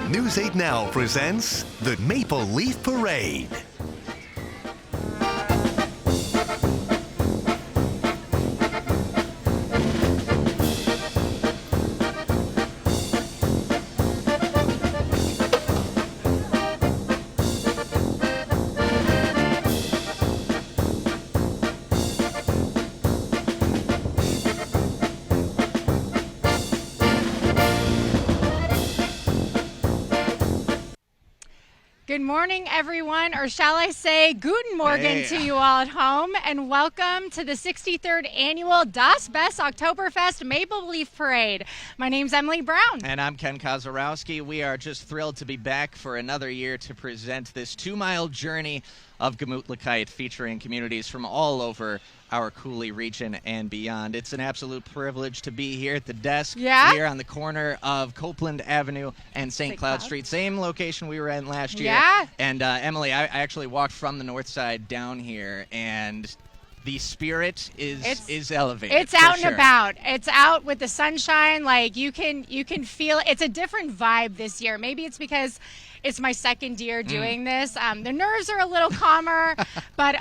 News 8 Now presents the Maple Leaf Parade. Good morning, everyone, or shall I say Guten Morgen to you all at home, and welcome to the 63rd Annual Das Best Oktoberfest Maple Leaf Parade. My name's Emily Brown. And I'm Ken Kozorowski. We are just thrilled to be back for another year to present this 2-mile journey of Gemütlichkeit featuring communities from all over our Cooley region and beyond. It's an absolute privilege to be here at the desk here on the corner of Copeland Avenue and St. Cloud Street. Same location we were in last year. Yeah. And Emily, I actually walked from the north side down here, and the spirit is elevated. It's out and about. It's out with the sunshine. Like you can feel it. It's a different vibe this year. Maybe it's because it's my second year doing this. The nerves are a little calmer, but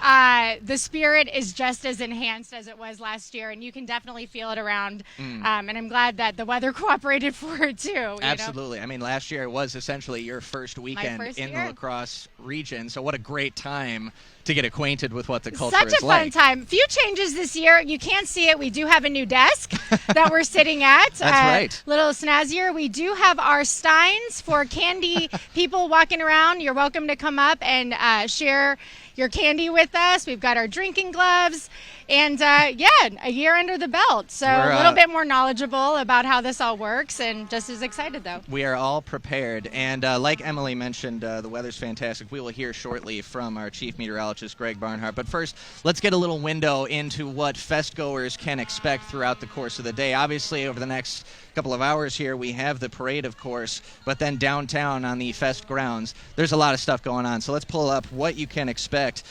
the spirit is just as enhanced as it was last year, and you can definitely feel it around. And I'm glad that the weather cooperated for it too. Absolutely. I mean, last year was essentially your first weekend in the La Crosse region, so what a great time to get acquainted with what the culture is like. Such a fun time. Few changes this year. You can't see it. We do have a new desk that we're sitting at. That's right. Little snazzier. We do have our steins for candy people walking around. You're welcome to come up and share your candy with us. We've got our drinking gloves. And, a year under the belt. So a little bit more knowledgeable about how this all works, and just as excited, though. We are all prepared. And like Emily mentioned, the weather's fantastic. We will hear shortly from our chief meteorologist, Greg Barnhart. But first, let's get a little window into what fest-goers can expect throughout the course of the day. Obviously, over the next couple of hours here, we have the parade, of course, but then downtown on the fest grounds, there's a lot of stuff going on. So let's pull up what you can expect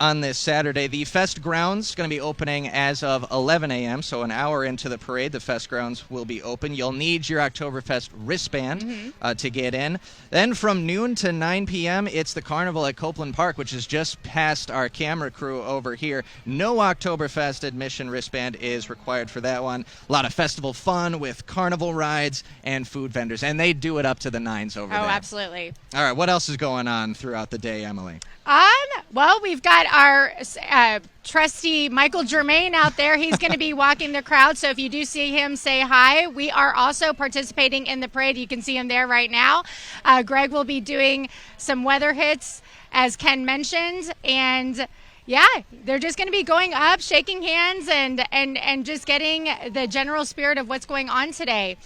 on this Saturday. The fest grounds is going to be opening as of 11 a.m., so an hour into the parade, the fest grounds will be open. You'll need your Oktoberfest wristband to get in. Then from noon to 9 p.m., it's the carnival at Copeland Park, which is just past our camera crew over here. No Oktoberfest admission wristband is required for that one. A lot of festival fun with carnival rides and food vendors, and they do it up to the nines over there. Oh, absolutely. All right, what else is going on throughout the day, Emily? Well, we've got our trusty Michael Germain out there. He's going to be walking the crowd, so if you do see him, say hi. We are also participating in the parade. You can see him there right now. Greg will be doing some weather hits, as Ken mentioned, and they're just going to be going up, shaking hands, and just getting the general spirit of what's going on today.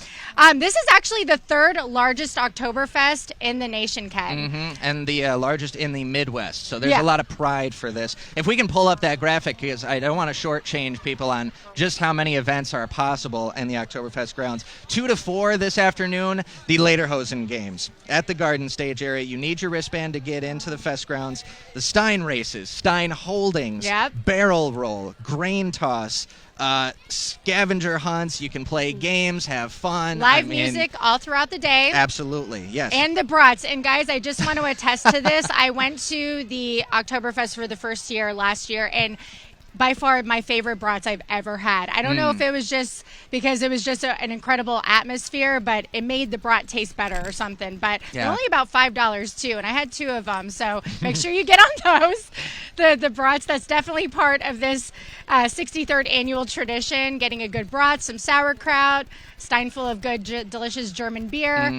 This is actually the third largest Oktoberfest in the nation, Ken. And the largest in the Midwest. So there's a lot of pride for this. If we can pull up that graphic, because I don't want to shortchange people on just how many events are possible in the Oktoberfest grounds. 2 to 4 this afternoon, the Lederhosen games. At the garden stage area, you need your wristband to get into the fest grounds. The Stein races, Stein holdings, barrel roll, grain toss, scavenger hunts. You can play games, have fun. Live music all throughout the day. Absolutely, yes. And the brats. And guys, I just want to attest to this. I went to the Oktoberfest for the first year last year, and by far my favorite brats I've ever had. I don't know if it was just because it was just an incredible atmosphere, but it made the brat taste better or something. But they're only about $5 too, and I had 2 of them. So make sure you get on those. The brats, that's definitely part of this 63rd annual tradition, getting a good brat, some sauerkraut, stein full of good, delicious German beer,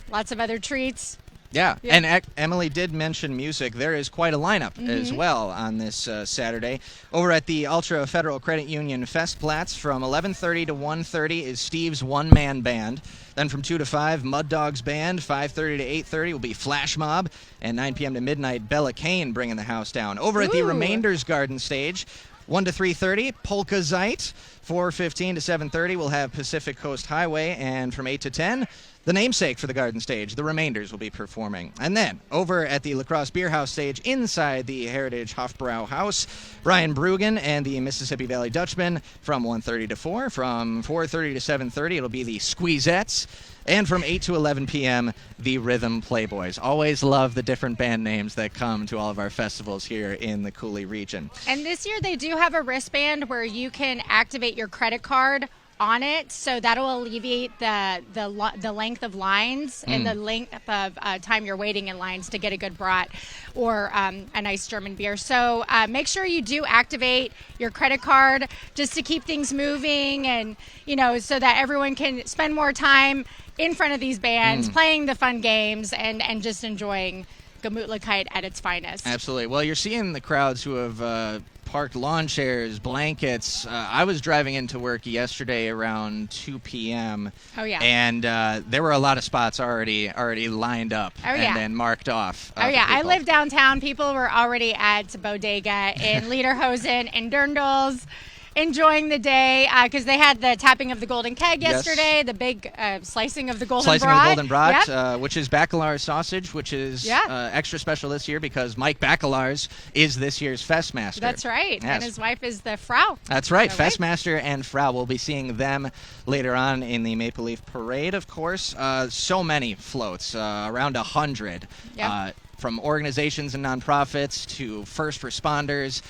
lots of other treats. Yeah, and Emily did mention music. There is quite a lineup as well on this Saturday. Over at the Ultra Federal Credit Union Festplatz from 11:30 to 1:30 is Steve's one-man band. Then from 2 to 5, Mud Dogs Band. 5:30 to 8:30 will be Flash Mob. And 9 p.m. to midnight, Bella Kane bringing the house down. Over at the Remainders Garden stage, 1 to 3:30, Polka Zeit. 4:15 to 7:30, we'll have Pacific Coast Highway. And from 8 to 10, the namesake for the Garden Stage, the Remainders, will be performing. And then, over at the La Crosse Beer House stage, inside the Heritage Hofbrau House, Brian Bruggen and the Mississippi Valley Dutchmen from 1:30 to 4. From 4:30 to 7:30, it'll be the Squeezettes. And from 8 to 11 p.m., the Rhythm Playboys. Always love the different band names that come to all of our festivals here in the Cooley region. And this year they do have a wristband where you can activate your credit card on it, so that'll alleviate the length of lines and the length of time you're waiting in lines to get a good brat or a nice German beer. So make sure you do activate your credit card just to keep things moving, and so that everyone can spend more time in front of these bands, playing the fun games and just enjoying Gemütlichkeit at its finest. Absolutely. Well, you're seeing the crowds who have parked lawn chairs, blankets. I was driving into work yesterday around 2 p.m. Oh, yeah. And there were a lot of spots already lined up and marked off. I live downtown. People were already at Bodega in Lederhosen and Dirndl's, enjoying the day because they had the tapping of the golden keg yesterday, the big slicing of the golden brat. Which is Bacalar's sausage, which is extra special this year because Mike Bacalar's is this year's Festmaster. That's right. Yes. And his wife is the Frau. That's right. Festmaster and Frau. We'll be seeing them later on in the Maple Leaf Parade, of course. So many floats, around 100, from organizations and nonprofits to first responders,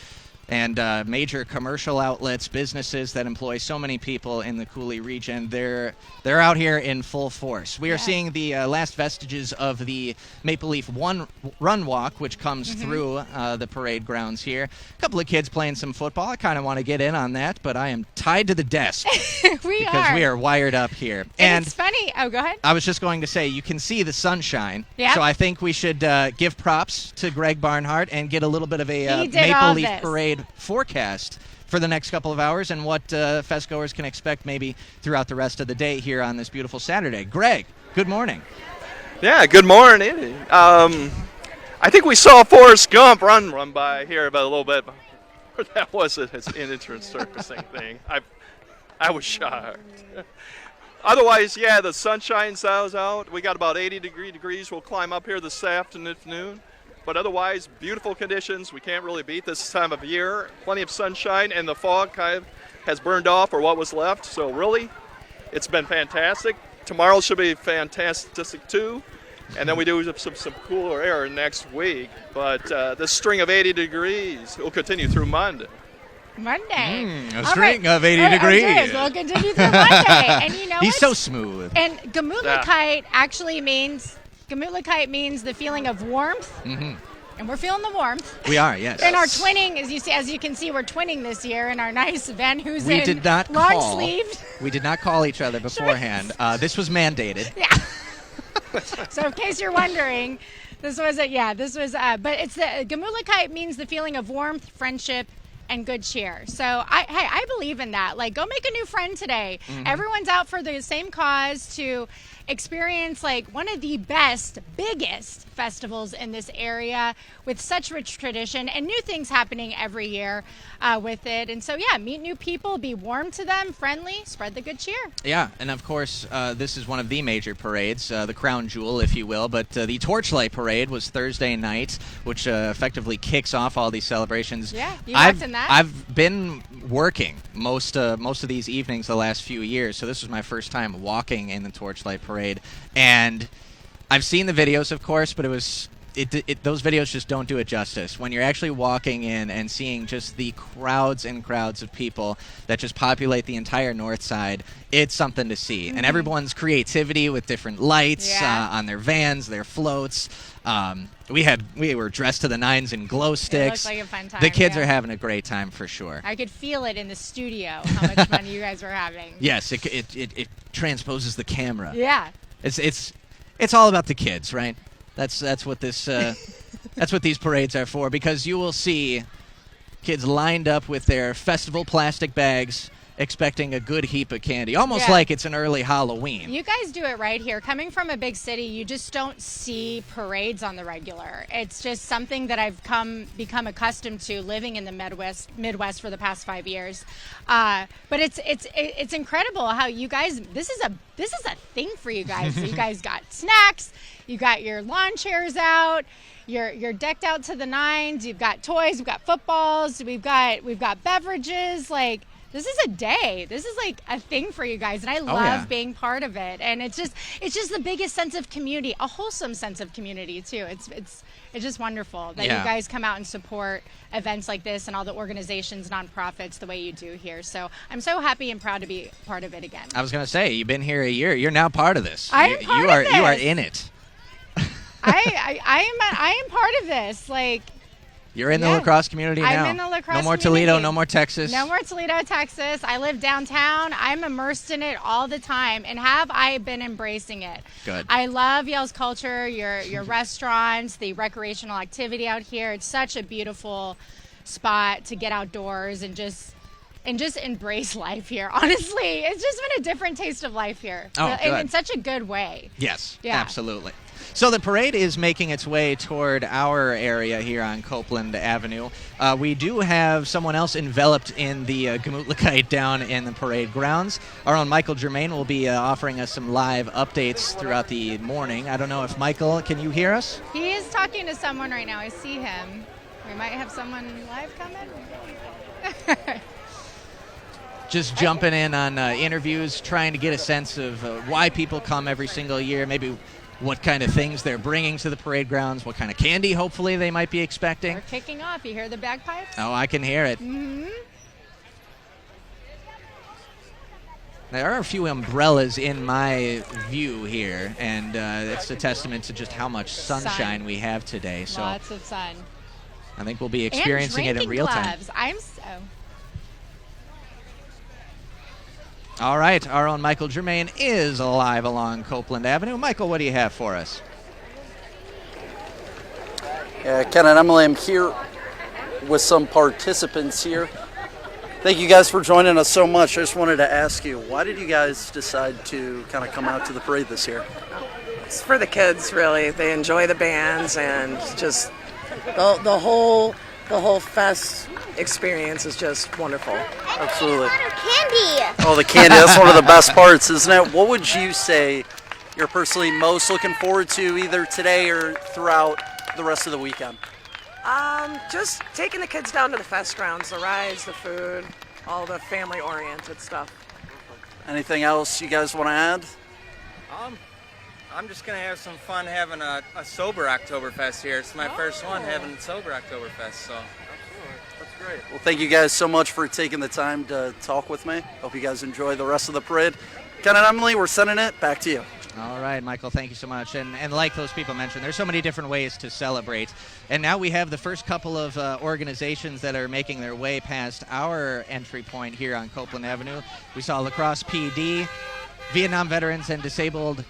and major commercial outlets, businesses that employ so many people in the Cooley region. They're out here in full force. We are seeing the last vestiges of the Maple Leaf Run Walk, which comes through the parade grounds here. A couple of kids playing some football. I kind of want to get in on that, but I am tied to the desk because we are wired up here. And it's funny. Oh, go ahead. I was just going to say, you can see the sunshine. Yeah. So I think we should give props to Greg Barnhart and get a little bit of a Maple Leaf Parade forecast for the next couple of hours and what festgoers can expect maybe throughout the rest of the day here on this beautiful Saturday. Greg, good morning. Yeah, good morning. I think we saw Forrest Gump run by here about a little bit. That was his entrance surfacing thing. I was shocked. Otherwise, the sunshine's out. We got about 80 degrees. We'll climb up here this afternoon. But otherwise, beautiful conditions. We can't really beat this time of year. Plenty of sunshine, and the fog kind of has burned off, or what was left. So really, it's been fantastic. Tomorrow should be fantastic too. And then we do some cooler air next week. But this string of 80 degrees will continue through Monday. A string of 80 degrees. We'll continue through Monday. And he's so smooth. And Gemütlichkeit actually means... Gemütlichkeit means the feeling of warmth, and we're feeling the warmth. We are, yes. And our twinning, as you can see, we're twinning this year in our nice Van Heusen long sleeved. We did not call each other beforehand. This was mandated. Yeah. So in case you're wondering, this was but it's the Gemütlichkeit means the feeling of warmth, friendship, and good cheer. So I believe in that. Like, go make a new friend today. Everyone's out for the same cause to experience one of the biggest festivals in this area with such rich tradition and new things happening every year with it. And so, meet new people, be warm to them, friendly, spread the good cheer. Yeah, and of course, this is one of the major parades, the crown jewel, if you will, but the Torchlight Parade was Thursday night, which effectively kicks off all these celebrations. Yeah, you watching that? I've been working most of these evenings the last few years, so this was my first time walking in the Torchlight Parade, and I've seen the videos, of course, but those videos just don't do it justice. When you're actually walking in and seeing just the crowds and crowds of people that just populate the entire north side, it's something to see. And everyone's creativity with different lights on their vans, their floats. We were dressed to the nines in glow sticks. It looked like a fun time. The kids are having a great time for sure. I could feel it in the studio how much fun you guys were having. Yes, it transposes the camera. Yeah. It's all about the kids, right? That's what this that's what these parades are for, because you will see kids lined up with their festival plastic bags expecting a good heap of candy, almost Yeah. like it's an early Halloween. You guys do it right here. Coming from a big city, you just don't see parades on the regular. It's just something that I've become accustomed to living in the Midwest for the past 5 years. But it's incredible how you guys. This is a thing for you guys. You guys got snacks. You got your lawn chairs out. You're decked out to the nines. You've got toys. We've got footballs. We've got beverages. Like, this is a day. This is like a thing for you guys, and I love being part of it. And it's just the biggest sense of community, a wholesome sense of community too. It's just wonderful that you guys come out and support events like this and all the organizations, nonprofits, the way you do here. So I'm so happy and proud to be part of it again. I was going to say, you've been here a year. You're now part of this. I am part of this. You are in it. I am part of this. Like, you're in the La Crosse community now. I'm in the La Crosse No more community. Toledo, no more Texas. No more Toledo, Texas. I live downtown. I'm immersed in it all the time, and have I been embracing it. Good. I love Yale's culture, your restaurants, the recreational activity out here. It's such a beautiful spot to get outdoors and just embrace life here. Honestly, it's just been a different taste of life here. Oh, good. In such a good way. Yes, Yeah. absolutely. So the parade is making its way toward our area here on Copeland Avenue. We do have someone else enveloped in the Gemütlichkeit down in the parade grounds. Our own Michael Germain will be offering us some live updates throughout the morning. I don't know if Michael, can you hear us? He is talking to someone right now. I see him. We might have someone live coming. Just jumping in on interviews, trying to get a sense of why people come every single year, maybe what kind of things they're bringing to the parade grounds, what kind of candy hopefully they might be expecting. We're kicking off. You hear the bagpipes? Oh, I can hear it. Mm-hmm. There are a few umbrellas in my view here, and it's a testament to just how much sunshine we have today. So lots of sun. I think we'll be experiencing it in real time. I'm so... All right, our own Michael Germain is live along Copeland Avenue. Michael, what do you have for us? Ken and Emily, I'm here with some participants here. Thank you guys for joining us so much. I just wanted to ask you, why did you guys decide to kind of come out to the parade this year? It's for the kids, really. They enjoy the bands, and just the whole fest experience is just wonderful. Absolutely. Candy. Oh, the candy, that's one of the best parts, isn't it? What would you say you're personally most looking forward to either today or throughout the rest of the weekend? Just taking the kids down to the fest grounds, the rides, the food, all the family-oriented stuff. Anything else you guys want to add? I'm just going to have some fun having a sober Oktoberfest here. It's my first one having sober Oktoberfest, so. That's great. Well, thank you guys so much for taking the time to talk with me. Hope you guys enjoy the rest of the parade. Ken and Emily, we're sending it back to you. All right, Michael, thank you so much. And like those people mentioned, there's so many different ways to celebrate. And now we have the first couple of organizations that are making their way past our entry point here on Copeland Avenue. We saw La Crosse PD, Vietnam Veterans and Disabled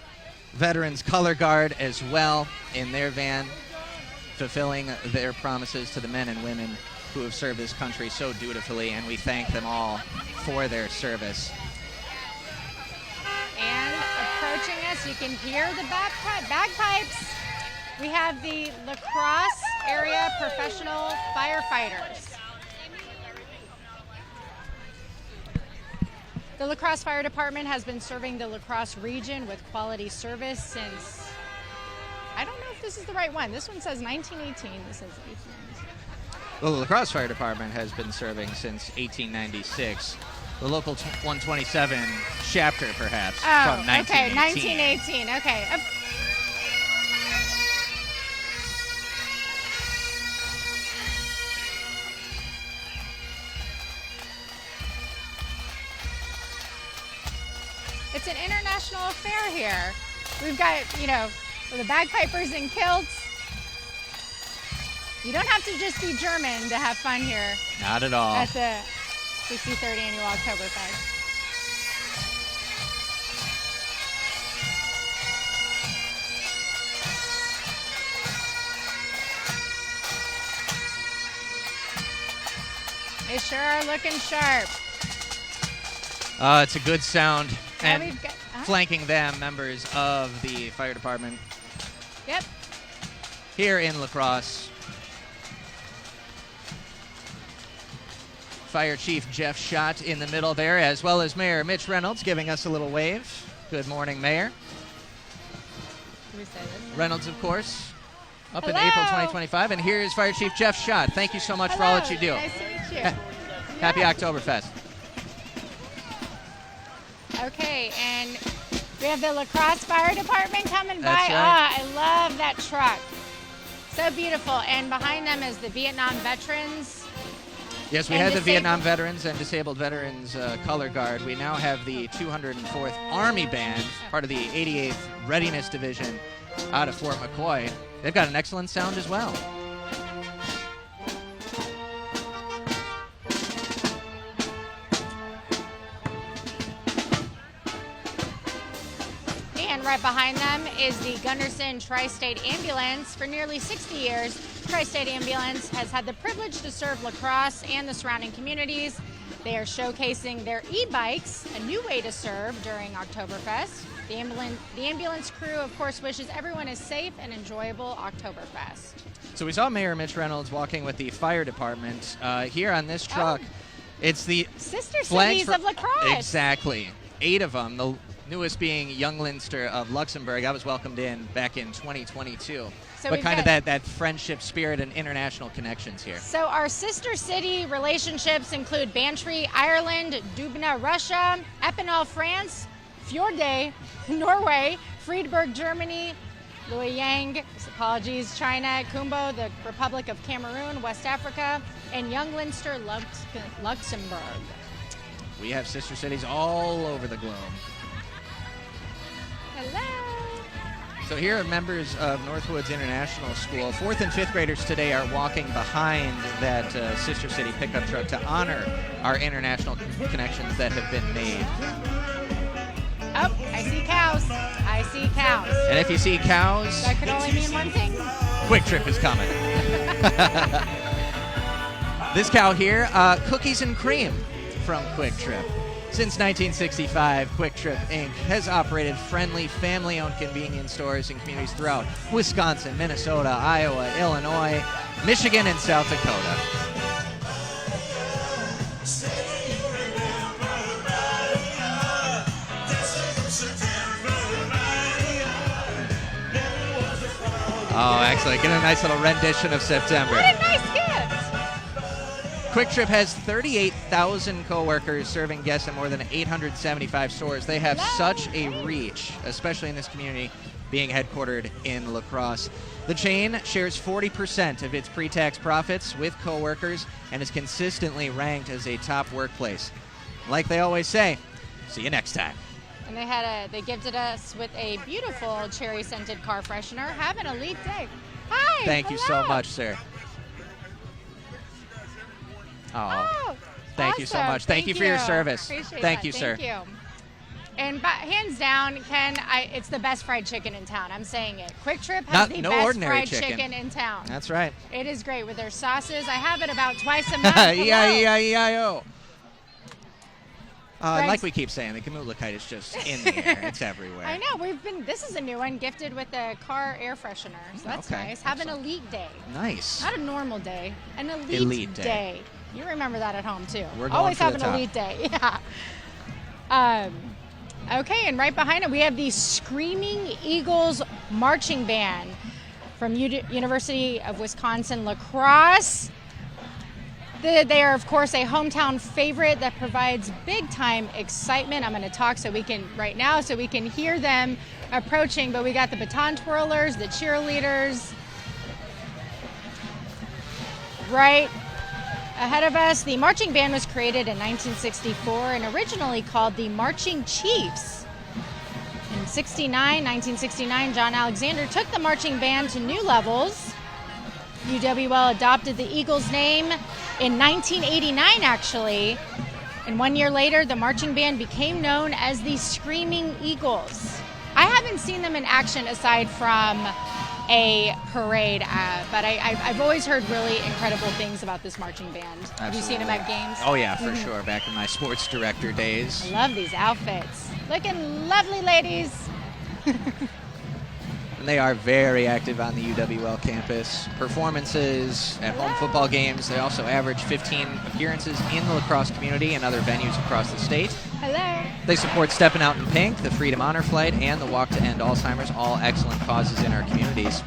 Veterans Color Guard as well in their van, fulfilling their promises to the men and women who have served this country so dutifully, and we thank them all for their service. And approaching us, you can hear the bagpipes. We have the La Crosse area professional firefighters. The La Crosse Fire Department has been serving the La Crosse region with quality service since, I don't know if this is the right one. This one says 1918. This says 1896. Well, the La Crosse Fire Department has been serving since 1896. The local 127 chapter, perhaps, from 1918. Okay, 1918. Okay. It's an international affair here. We've got, the bagpipers in kilts. You don't have to just be German to have fun here. Not at all. At the 63rd Annual Oktoberfest. They sure are looking sharp. It's a good sound. Yeah, And we've got- flanking them, members of the fire department Yep. here in La Crosse. Fire Chief Jeff Schott in the middle there, as well as Mayor Mitch Reynolds giving us a little wave. Good morning, Mayor. Can we say this? Reynolds, of course, up in Hello. April 2025. And here's Fire Chief Jeff Schott. Thank you so much for all that you do. Nice to meet you. Happy Yeah. Oktoberfest. Okay, and we have the La Crosse Fire Department coming by. That's right. I love that truck. So beautiful. And behind them is the Vietnam veterans. Yes, we And had the disabled- Vietnam Veterans and Disabled Veterans Color Guard. We now have the 204th Army Band, part of the 88th Readiness Division out of Fort McCoy. They've got an excellent sound as well. And right behind them is the Gunderson Tri-State Ambulance. For nearly 60 years, Tri-State Ambulance has had the privilege to serve La Crosse and the surrounding communities. They are showcasing their e-bikes, a new way to serve during Oktoberfest. The ambulance crew, of course, wishes everyone a safe and enjoyable Oktoberfest. So we saw Mayor Mitch Reynolds walking with the fire department. Here on this truck, it's the Sister flags cities of La Crosse. Exactly. 8 of them. The newest being Young Leinster of Luxembourg. I was welcomed in back in 2022. So But we've kind of got- that friendship spirit and international connections here. So our sister city relationships include Bantry, Ireland, Dubna, Russia, Epinal, France, Fjorde, Norway, Friedberg, Germany, Luoyang, apologies, China, Kumbo, the Republic of Cameroon, West Africa, and Young Leinster, Luxembourg. We have sister cities all over the globe. Hello. So here are members of Northwoods International School. 4th and 5th graders today are walking behind that Sister City pickup truck to honor our international connections that have been made. Oh, I see cows. I see cows. And if you see cows, That could only mean one thing. Quick Trip is coming. This cow here, cookies and cream from Quick Trip. Since 1965, Quick Trip Inc. has operated friendly, family-owned convenience stores in communities throughout Wisconsin, Minnesota, Iowa, Illinois, Michigan, and South Dakota. Oh, excellent. Get a nice little rendition of September. What a nice gift. Quick Trip has 38,000 coworkers serving guests in more than 875 stores. They have such a reach, especially in this community, being headquartered in La Crosse. The chain shares 40% of its pre-tax profits with coworkers and is consistently ranked as a top workplace. Like they always say, see you next time. And they gifted us with a beautiful cherry-scented car freshener. Have an elite day. Hi. Thank you so hello. much, sir. Oh, Thank you so awesome. much. Thank you for your service. Appreciate Thank that. you, sir. Thank you. And hands down, Ken, it's the best fried chicken in town. I'm saying it. Quick Trip has the No best ordinary fried chicken. in town. That's right. It is great with their sauces. I have it about twice a month. E-I-E-I-E-I-O. Right. Like we keep saying, the Gemütlichkeit is just in the air. It's everywhere. I know. This is a new one, gifted with a car air freshener. So that's Okay. nice. Have an Excellent. elite day. Nice. Not a normal day. An elite, Elite day. You remember that at home, too. We're going Always for have the an top. elite day. Yeah. Okay, and right behind it, we have the Screaming Eagles Marching Band from University of Wisconsin La Crosse. They are, of course, a hometown favorite that provides big-time excitement. I'm going to talk right now so we can hear them approaching, but we got the baton twirlers, the cheerleaders. Right ahead of us, the marching band was created in 1964 and originally called the Marching Chiefs. In 1969, John Alexander took the marching band to new levels. UWL adopted the Eagles name in 1989, actually. And 1 year later, the marching band became known as the Screaming Eagles. I haven't seen them in action aside from a parade, but I've always heard really incredible things about this marching band. Have you seen them at games? Oh yeah, for sure. Back in my sports director days. I love these outfits. Looking lovely, ladies. And they are very active on the UWL campus. Performances at home football games. They also average 15 appearances in the lacrosse community and other venues across the state. Hello. They support Steppin' Out in Pink, the Freedom Honor Flight, and the Walk to End Alzheimer's, all excellent causes in our communities.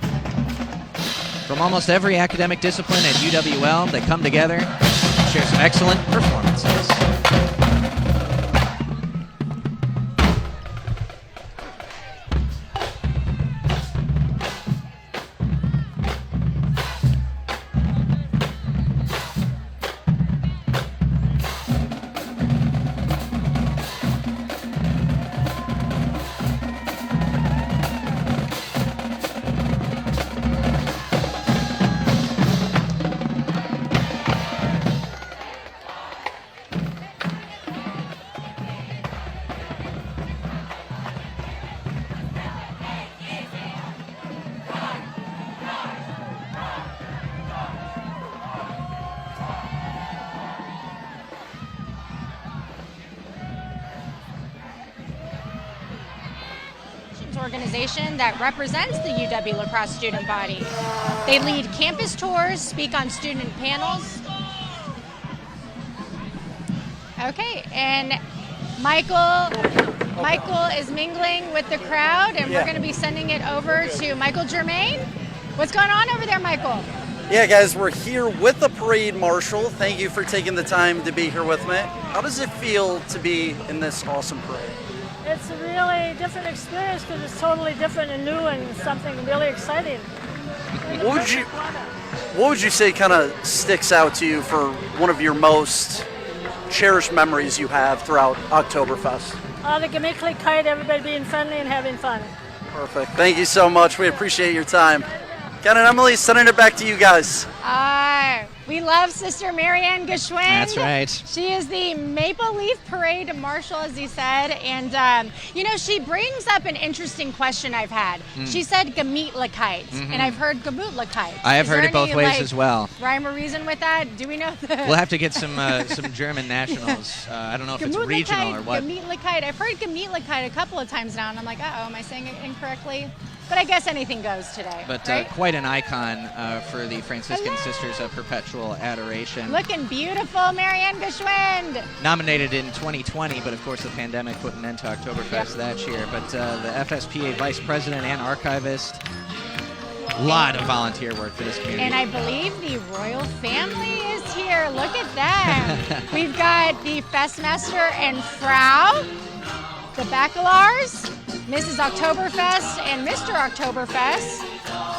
From almost every academic discipline at UWL, they come together and share some excellent performances. Organization that represents the UW lacrosse student body. They lead campus tours, speak on student panels. Okay, and Michael is mingling with the crowd, and we're going to be sending it over to Michael Germain. What's going on over there, Michael? Yeah, guys, we're here with the parade marshal. Thank you for taking the time to be here with me. How does it feel to be in this awesome parade? It's a really different experience because it's totally different and new and something really exciting. What would you say kind of sticks out to you for one of your most cherished memories you have throughout Oktoberfest? The gemütlich kite, everybody being friendly and having fun. Perfect. Thank you so much. We appreciate your time. Ken and Emily, sending it back to you guys. We love Sister Marianne Geschwind. That's right. She is the Maple Leaf Parade Marshal, as he said. And, she brings up an interesting question I've had. She said Gemütlichkeit, and I've heard Gemütlichkeit. I have heard it both ways as well. Rhyme or reason with that? Do we know We'll have to get some German nationals. I don't know if it's regional or what. Gemütlichkeit. I've heard Gemütlichkeit a couple of times now, and I'm like, uh-oh, am I saying it incorrectly? But I guess anything goes today. But right? Quite an icon for the Franciscan Sisters of Perpetual Adoration. Looking beautiful, Marianne Geschwind. Nominated in 2020, but of course the pandemic put an end to Oktoberfest that year. But the FSPA Vice President and Archivist, a lot of volunteer work for this community. And I believe the royal family is here. Look at them. We've got the Festmeister and Frau, the Baccalars, Mrs. Oktoberfest and Mr. Oktoberfest,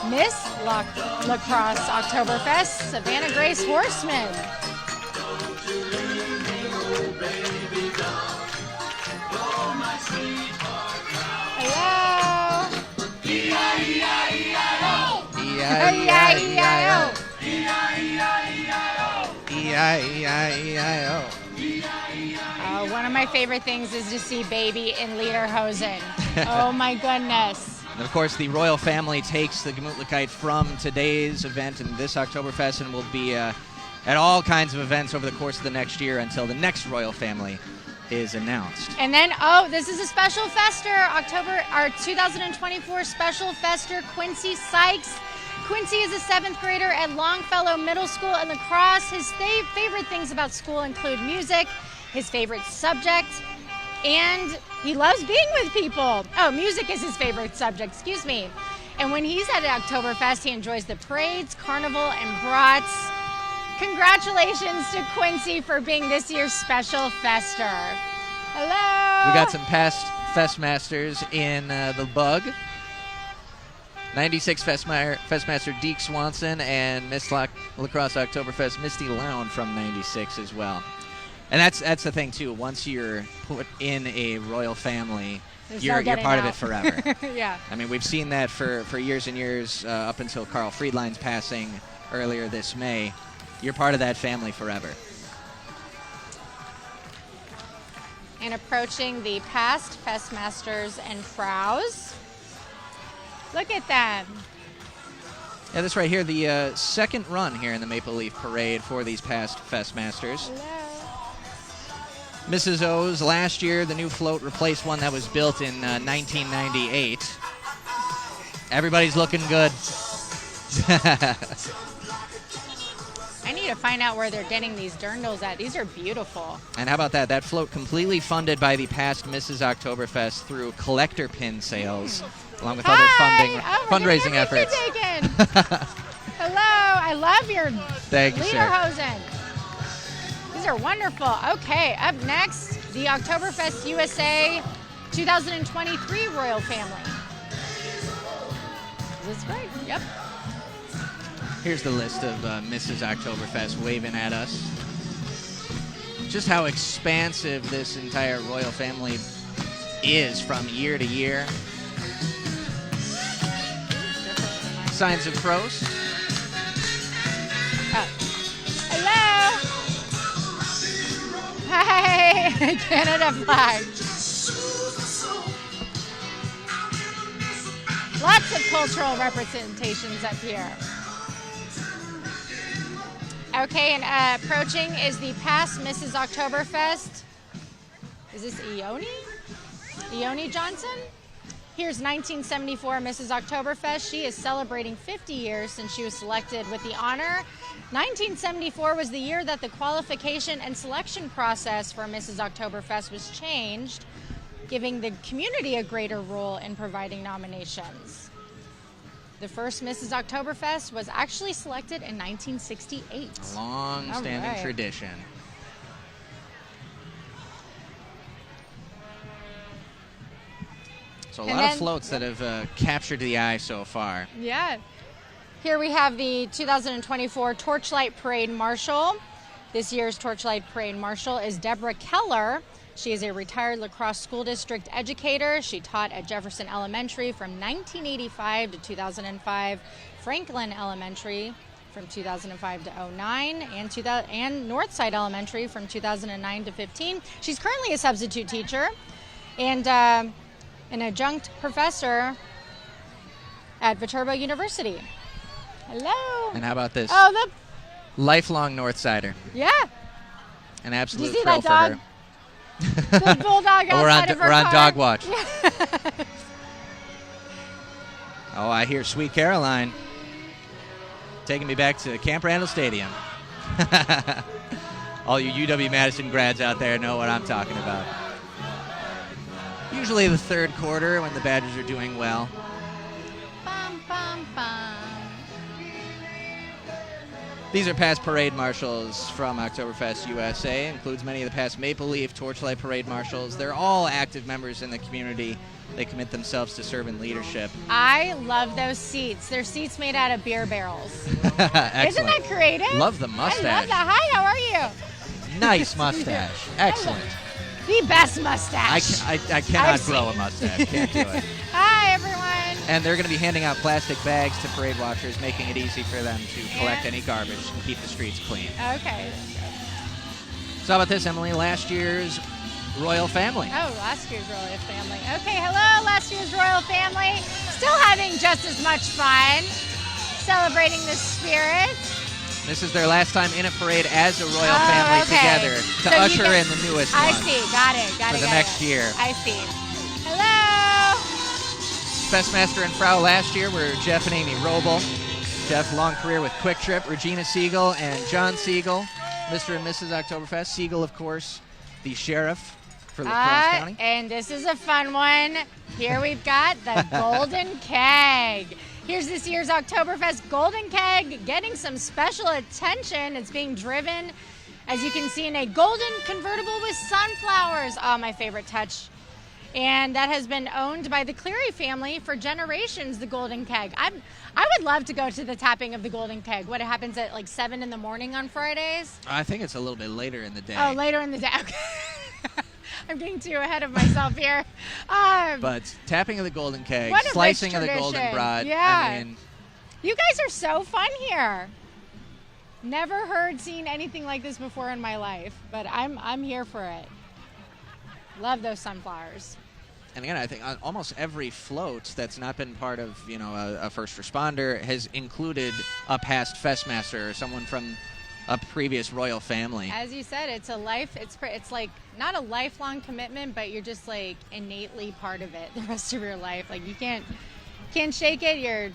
Miss Lacrosse Oktoberfest, Savannah Grace Horseman. Hello. E-I-E-I-O. One of my favorite things is to see baby in lederhosen. Oh my goodness. And of course, the royal family takes the Gemütlichkeit from today's event and this Oktoberfest and will be at all kinds of events over the course of the next year until the next royal family is announced. And then, this is a special fester, our 2024 special fester, Quincy Sykes. Quincy is a 7th grader at Longfellow Middle School in La Crosse. His favorite things about school include music, his favorite subject, and he loves being with people. Oh, music is his favorite subject, excuse me. And when he's at Oktoberfest, he enjoys the parades, carnival, and brats. Congratulations to Quincy for being this year's special fester. Hello. We got some past Festmasters in the Bug. 96 Festmaster Deke Swanson and Miss Lacrosse Oktoberfest Misty Lown from 96 as well. And that's the thing too. Once you're put in a royal family, you're part of it forever. Yeah. I mean, we've seen that for years and years up until Carl Friedlein's passing earlier this May. You're part of that family forever. And approaching the past Festmasters and Fraus. Look at them. Yeah, this right here, the second run here in the Maple Leaf Parade for these past Festmasters. Hello. Mrs. O's last year, the new float replaced one that was built in 1998. Everybody's looking good. I need to find out where they're getting these dirndls at. These are beautiful. And how about that? That float completely funded by the past Mrs. Oktoberfest through collector pin sales, along with other fundraising efforts. Hello, I love your Thank you, sir. lederhosen. These are wonderful. Okay, up next, the Oktoberfest USA 2023 Royal Family. Is this right? Yep. Here's the list of Mrs. Oktoberfest waving at us. Just how expansive this entire royal family is from year to year. Signs of Crosse. Oh. Hello. Hi, Canada flag. Lots of cultural representations up here. Okay, and approaching is the past Mrs. Oktoberfest. Is this Ione? Ione Johnson? Here's 1974 Mrs. Oktoberfest. She is celebrating 50 years since she was selected with the honor. 1974 was the year that the qualification and selection process for Mrs. Oktoberfest was changed, giving the community a greater role in providing nominations. The first Mrs. Oktoberfest was actually selected in 1968. A long-standing tradition. So a lot of floats that have captured the eye so far. Yeah. Here we have the 2024 Torchlight Parade Marshal. This year's Torchlight Parade Marshal is Deborah Keller. She is a retired La Crosse School District educator. She taught at Jefferson Elementary from 1985 to 2005, Franklin Elementary from 2005 to 09, and Northside Elementary from 2009 to 15. She's currently a substitute teacher and an adjunct professor at Viterbo University. Hello. And how about this? Oh, the lifelong Northsider. Yeah. An absolute Did you see thrill that dog? for her. The bulldog outside of her we're on car. dog watch. Oh, I hear Sweet Caroline taking me back to Camp Randall Stadium. All you UW-Madison grads out there know what I'm talking about. Usually the third quarter when the Badgers are doing well. Bum, bum, bum. These are past parade marshals from Oktoberfest USA. Includes many of the past Maple Leaf Torchlight Parade marshals. They're all active members in the community. They commit themselves to servant leadership. I love those seats. They're seats made out of beer barrels. Excellent. Isn't that creative? Love the mustache. I love that. Hi, how are you? Nice mustache. Excellent. The best mustache. I cannot grow a mustache. Can't do it. Hi, everyone. And they're going to be handing out plastic bags to parade watchers, making it easy for them to collect any garbage and keep the streets clean. Okay. So how about this, Emily? Last year's Royal Family. Oh, last year's Royal Family. Okay, hello, last year's Royal Family. Still having just as much fun, celebrating the spirit. This is their last time in a parade as a Royal Family together to usher in the newest one. I see, got it. For the next year. I see. Hello. Festmaster and Frau last year were Jeff and Amy Roble. Jeff, long career with Quick Trip, Regina Siegel, and John Siegel. Mr. and Mrs. Oktoberfest. Siegel, of course, the sheriff for La Crosse County. And this is a fun one. Here we've got the Golden Keg. Here's this year's Oktoberfest Golden Keg getting some special attention. It's being driven, as you can see, in a golden convertible with sunflowers. Oh, my favorite touch. And that has been owned by the Cleary family for generations, the Golden Keg. I would love to go to the tapping of the Golden Keg. What, it happens at like 7 in the morning on Fridays? I think it's a little bit later in the day. Oh, later in the day. Okay. I'm getting too ahead of myself here. But tapping of the Golden Keg, what a slicing rich of the tradition. Golden Broad. Yeah. I mean, you guys are so fun here. Never seen anything like this before in my life, but I'm here for it. Love those sunflowers. And again, I think almost every float that's not been part of, a first responder has included a past Festmaster or someone from a previous royal family. As you said, it's it's like not a lifelong commitment, but you're just like innately part of it the rest of your life. Like you can't shake it.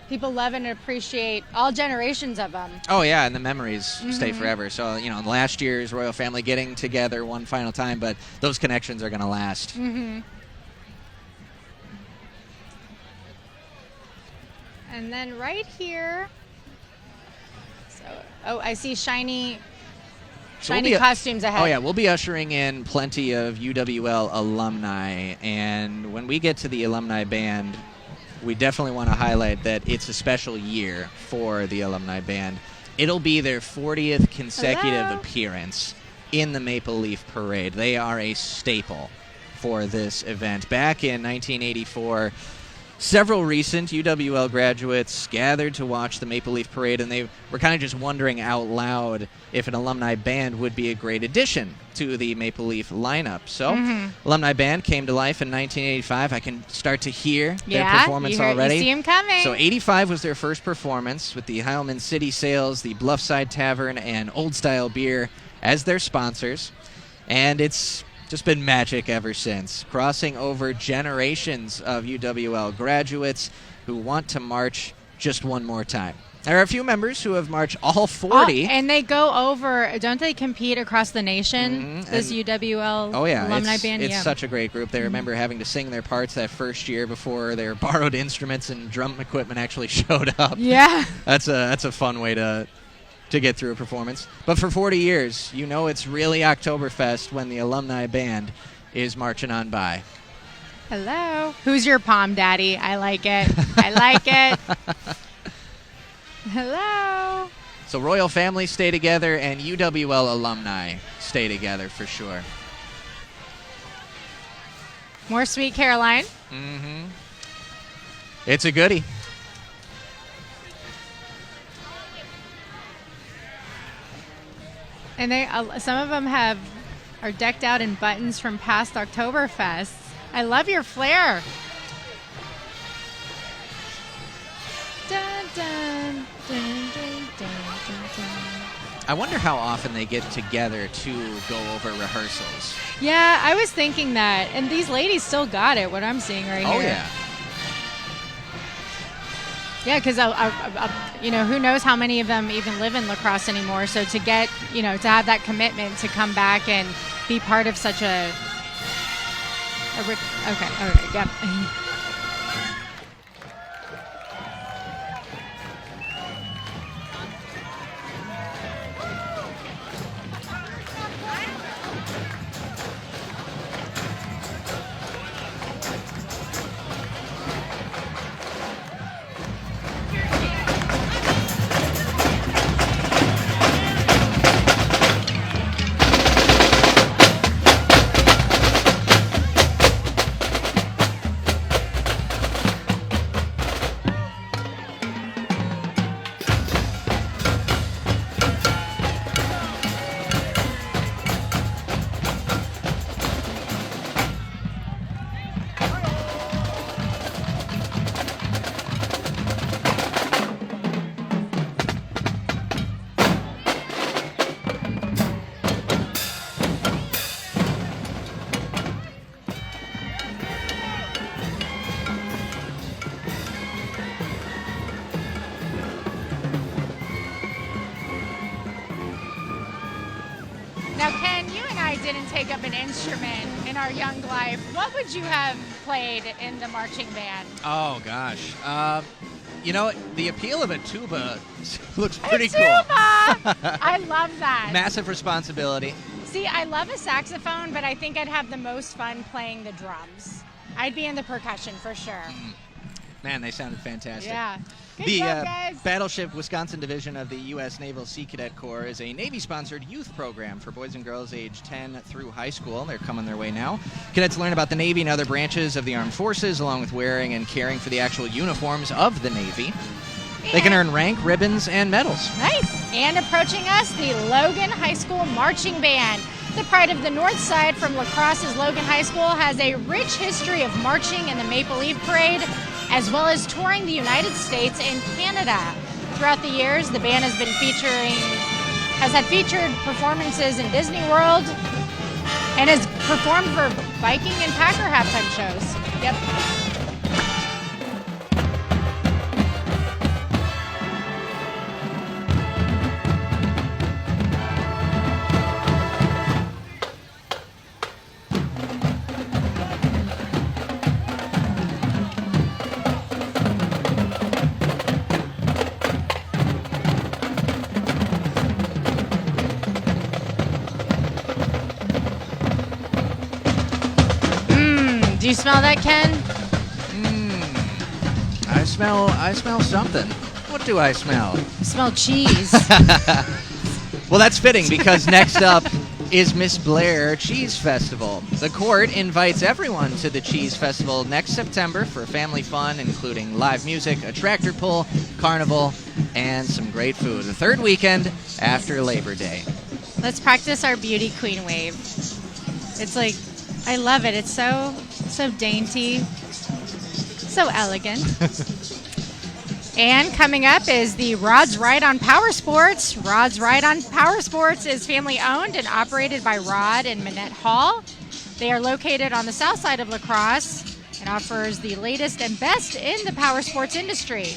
People love and appreciate all generations of them. Oh yeah, and the memories stay forever. So last year's royal family getting together one final time, but those connections are going to last. And then right here. I see shiny costumes ahead. Oh, yeah. We'll be ushering in plenty of UWL alumni. And when we get to the alumni band, we definitely want to highlight that it's a special year for the alumni band. It'll be their 40th consecutive appearance in the Maple Leaf Parade. They are a staple for this event. Back in 1984, several recent UWL graduates gathered to watch the Maple Leaf Parade, and they were kind of just wondering out loud if an alumni band would be a great addition to the Maple Leaf lineup. So, alumni band came to life in 1985. I can start to hear their performance already. You see them coming. So, 85 was their first performance with the Heilman City Sales, the Bluffside Tavern, and Old Style Beer as their sponsors. And it's just been magic ever since, crossing over generations of UWL graduates who want to march just one more time. There are a few members who have marched all 40. And they go over, don't they compete across the nation, this UWL alumni band? It's such a great group. They remember having to sing their parts that first year before their borrowed instruments and drum equipment actually showed up. Yeah. That's a fun way to get through a performance. But for 40 years, it's really Oktoberfest when the alumni band is marching on by. Hello. Who's your palm daddy? I like it. I like it. Hello. So royal families stay together and UWL alumni stay together for sure. More Sweet Caroline. It's a goodie. And some of them are decked out in buttons from past Oktoberfests. I love your flair. Dun, dun, dun, dun, dun, dun, dun. I wonder how often they get together to go over rehearsals. Yeah, I was thinking that. And these ladies still got it, what I'm seeing right here. Oh, yeah. Yeah, because who knows how many of them even live in La Crosse anymore. So to get, to have that commitment to come back and be part of such a yeah. Now, Ken, you and I didn't take up an instrument in our young life. What would you have played in the marching band? Oh, gosh. The appeal of a tuba looks pretty cool. I love that. Massive responsibility. See, I love a saxophone, but I think I'd have the most fun playing the drums. I'd be in the percussion for sure. Man, they sounded fantastic. Yeah. Good The job, guys. Battleship Wisconsin Division of the U.S. Naval Sea Cadet Corps is a Navy-sponsored youth program for boys and girls aged 10 through high school. They're coming their way now. Cadets learn about the Navy and other branches of the armed forces, along with wearing and caring for the actual uniforms of the Navy. They can earn rank, ribbons, and medals. Nice. And approaching us, the Logan High School Marching Band. The Pride of the North Side from La Crosse's Logan High School has a rich history of marching in the Maple Leaf Parade, as well as touring the United States and Canada. Throughout the years, the band has had featured performances in Disney World and has performed for Viking and Packer halftime shows. Yep. Do you smell that, Ken? I smell something. What do I smell? I smell cheese. Well, that's fitting because next up is Miss Blair Cheese Festival. The court invites everyone to the Cheese Festival next September for family fun, including live music, a tractor pull, carnival, and some great food. The third weekend after Labor Day. Let's practice our beauty queen wave. It's like, I love it. It's so dainty, so elegant. And coming up is the Rod's Ride on Power Sports. Rod's Ride on Power Sports is family owned and operated by Rod and Minette Hall. They are located on the south side of La Crosse and offers the latest and best in the power sports industry.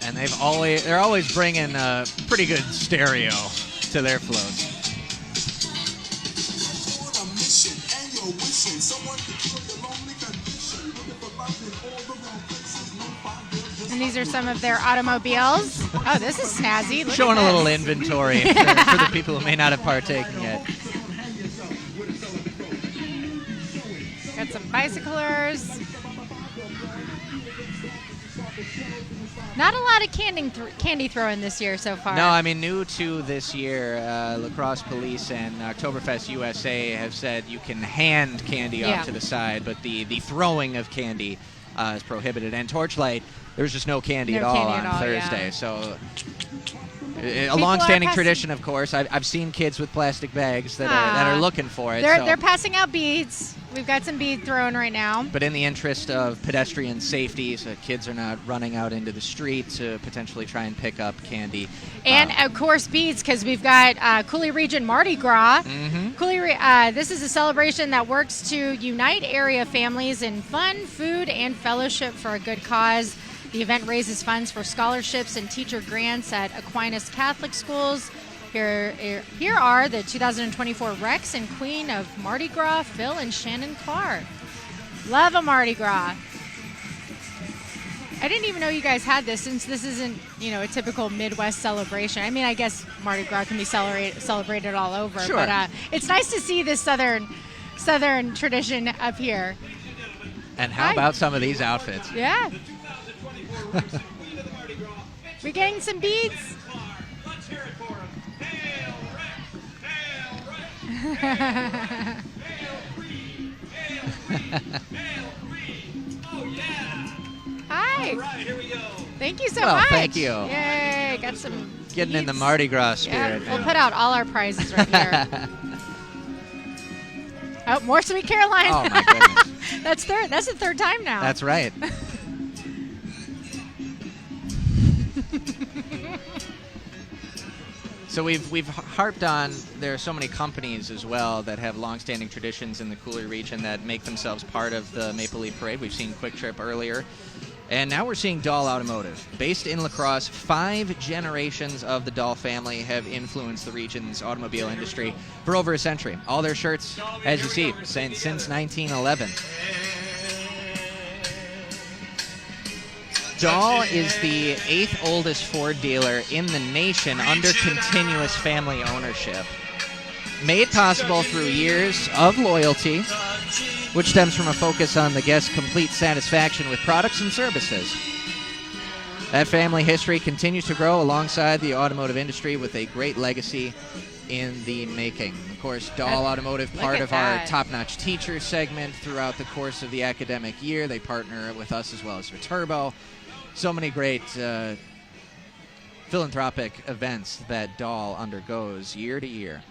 And they're always bringing a pretty good stereo to their floats. And these are some of their automobiles. Oh, this is snazzy. Look Showing at a little this. inventory for the people who may not have partaken yet. Got some bicyclers. Not a lot of candy throwing this year so far. No, I mean, new to this year, La Crosse Police and Oktoberfest USA have said you can hand candy off to the side, but the throwing of candy is prohibited. And Torchlight, there's just no candy at all on Thursday. Yeah. So a long-standing tradition, of course. I've seen kids with plastic bags that are looking for it. They're passing out beads. We've got some bead throwing right now. But in the interest of pedestrian safety, so kids are not running out into the street to potentially try and pick up candy. And, of course, beads, because we've got Coulee Region Mardi Gras. Mm-hmm. This is a celebration that works to unite area families in fun, food, and fellowship for a good cause. The event raises funds for scholarships and teacher grants at Aquinas Catholic schools. Here are the 2024 Rex and Queen of Mardi Gras, Phil and Shannon Clark. Love a Mardi Gras. I didn't even know you guys had this, since this isn't, a typical Midwest celebration. I mean, I guess Mardi Gras can be celebrated all over, sure. But it's nice to see this southern tradition up here. And how about some of these outfits? Yeah. We're getting some beads. Hi. Thank you so much. Thank you. Yay, got some Getting in the beads. Mardi Gras spirit. Yeah, we'll put out all our prizes right here. Oh, more Sweet Caroline. Oh my goodness. That's the third time now. That's right. So we've harped on, there are so many companies as well that have long-standing traditions in the Coulee region that make themselves part of the Maple Leaf Parade. We've seen Quick Trip earlier. And now we're seeing Dahl Automotive. Based in La Crosse, 5 generations of the Dahl family have influenced the region's automobile industry for over a century. All their shirts, as you see, since 1911. Dahl is the 8th oldest Ford dealer in the nation under continuous family ownership. Made possible through years of loyalty, which stems from a focus on the guest's complete satisfaction with products and services. That family history continues to grow alongside the automotive industry with a great legacy in the making. Of course, Dahl Automotive, part of our top-notch teacher segment throughout the course of the academic year. They partner with us as well as Turbo. So many great philanthropic events that Dahl undergoes year to year.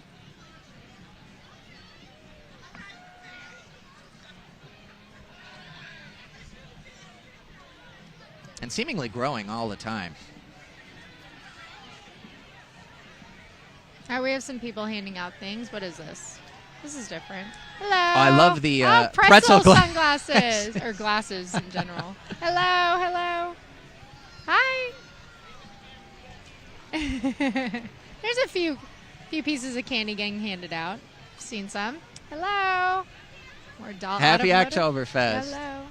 And seemingly growing all the time. We have some people handing out things. What is this? This is different. Hello. Oh, I love the pretzel sunglasses or glasses in general. Hello, hello. Hi. There's a few pieces of candy getting handed out. Seen some. Hello. More doll. Happy automotive. Oktoberfest. Hello.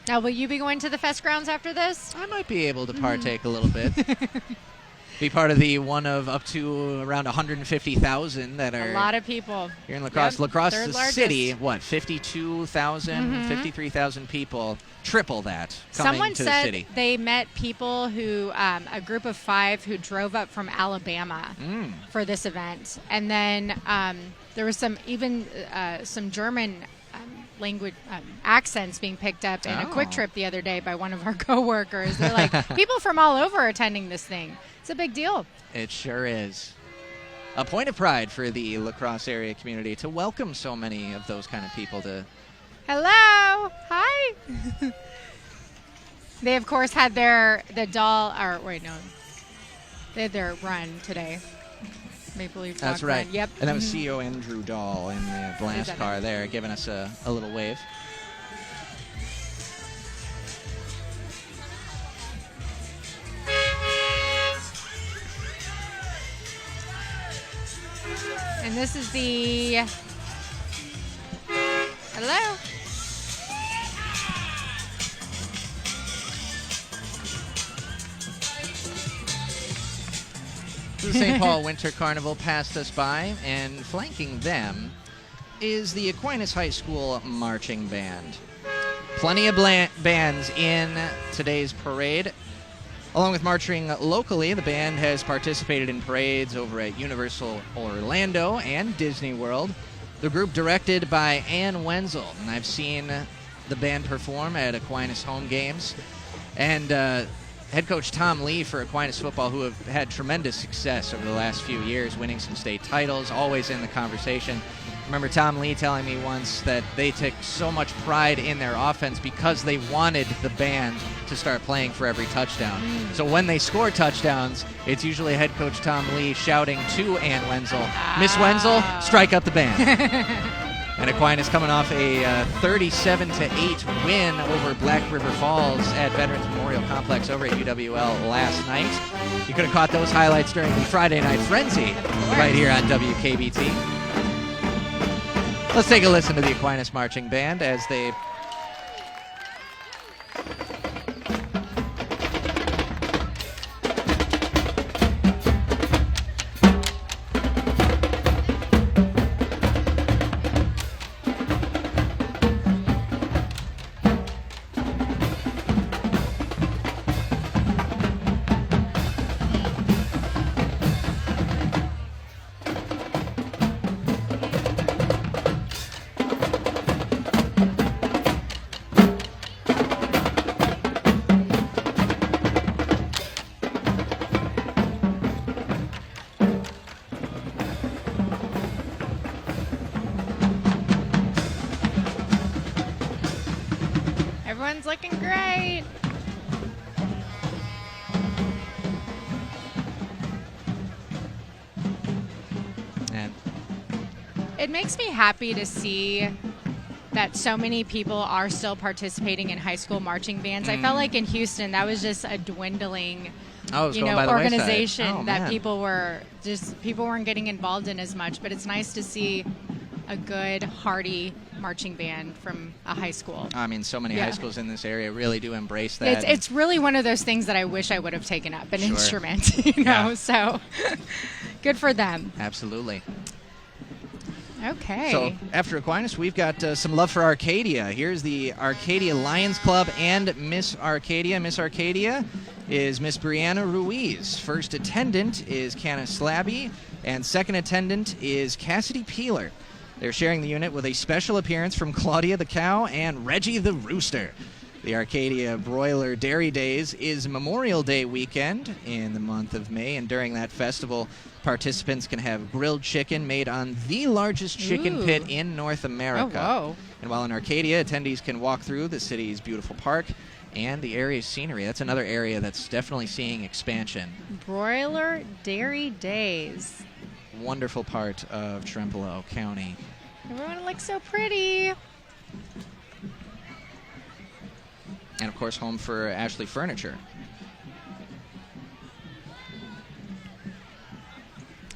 Now, will you be going to the fest grounds after this? I might be able to partake a little bit. Be part of the one of up to around 150,000 that are A lot of people. here in La Crosse. Yep, La Crosse third City, largest. what, 52,000, 53,000 people, triple that coming Someone to the said city. they met people who, a group of 5 who drove up from Alabama for this event. And then there was some German language accents being picked up in a quick trip the other day by one of our coworkers. They're like, people from all over are attending this thing. It's a big deal. It sure is. A point of pride for the La Crosse area community to welcome so many of those kind of people to. Hello. Hi. They, of course, had they had their run today. Maple Leaf That's Walk right. Run. Yep. And that was CEO Andrew Dahl in the blast that car there, giving us a little wave. And this is the. Hello. The St. Paul Winter Carnival passed us by, and flanking them is the Aquinas High School Marching Band. Plenty of bands in today's parade. Along with marching locally, the band has participated in parades over at Universal Orlando and Disney World. The group directed by Ann Wenzel, and I've seen the band perform at Aquinas home games. And head coach Tom Lee for Aquinas football, who have had tremendous success over the last few years, winning some state titles, always in the conversation. I remember Tom Lee telling me once that they took so much pride in their offense because they wanted the band to start playing for every touchdown. So when they score touchdowns, it's usually head coach Tom Lee shouting to Ann Wenzel, "Miss Wenzel, strike up the band." And Aquinas coming off a 37-8 win over Black River Falls at Veterans Memorial Complex over at UWL last night. You could have caught those highlights during the Friday Night Frenzy right here on WKBT. Let's take a listen to the Aquinas Marching Band as they Everyone's looking great. and It makes me happy to see that so many people are still participating in high school marching bands. I felt like in Houston that was just a dwindling it was going by the organization wayside. Oh, that man. people weren't getting involved in as much, but it's nice to see a good hearty marching band from a high school. I mean, so many Yeah. high schools in this area really do embrace that. It's really one of those things that I wish I would have taken up an Sure. instrument, Yeah. so good for them. Absolutely. Okay. So after Aquinas, we've got some love for Arcadia. Here's the Arcadia Lions Club and Miss Arcadia. Miss Arcadia is Miss Brianna Ruiz. First attendant is Canna Slabby, and second attendant is Cassidy Peeler. They're sharing the unit with a special appearance from Claudia the Cow and Reggie the Rooster. The Arcadia Broiler Dairy Days is Memorial Day weekend in the month of May, and during that festival, participants can have grilled chicken made on the largest chicken pit in North America. Oh, whoa. And while in Arcadia, attendees can walk through the city's beautiful park and the area's scenery. That's another area that's definitely seeing expansion. Broiler Dairy Days. Wonderful part of Trempealeau County. Everyone looks so pretty. And, of course, home for Ashley Furniture.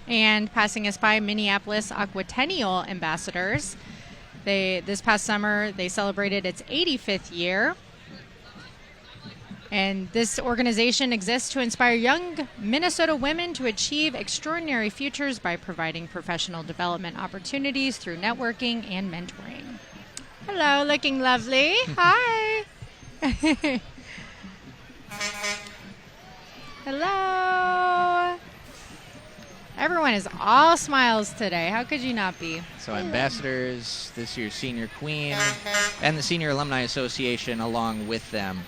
And passing us by, Minneapolis Aquatennial Ambassadors. This past summer, they celebrated its 85th year. And this organization exists to inspire young Minnesota women to achieve extraordinary futures by providing professional development opportunities through networking and mentoring. Hello, looking lovely. Hi. Hello. Everyone is all smiles today. How could you not be? So ambassadors, this year's senior queen, and the Senior Alumni Association along with them.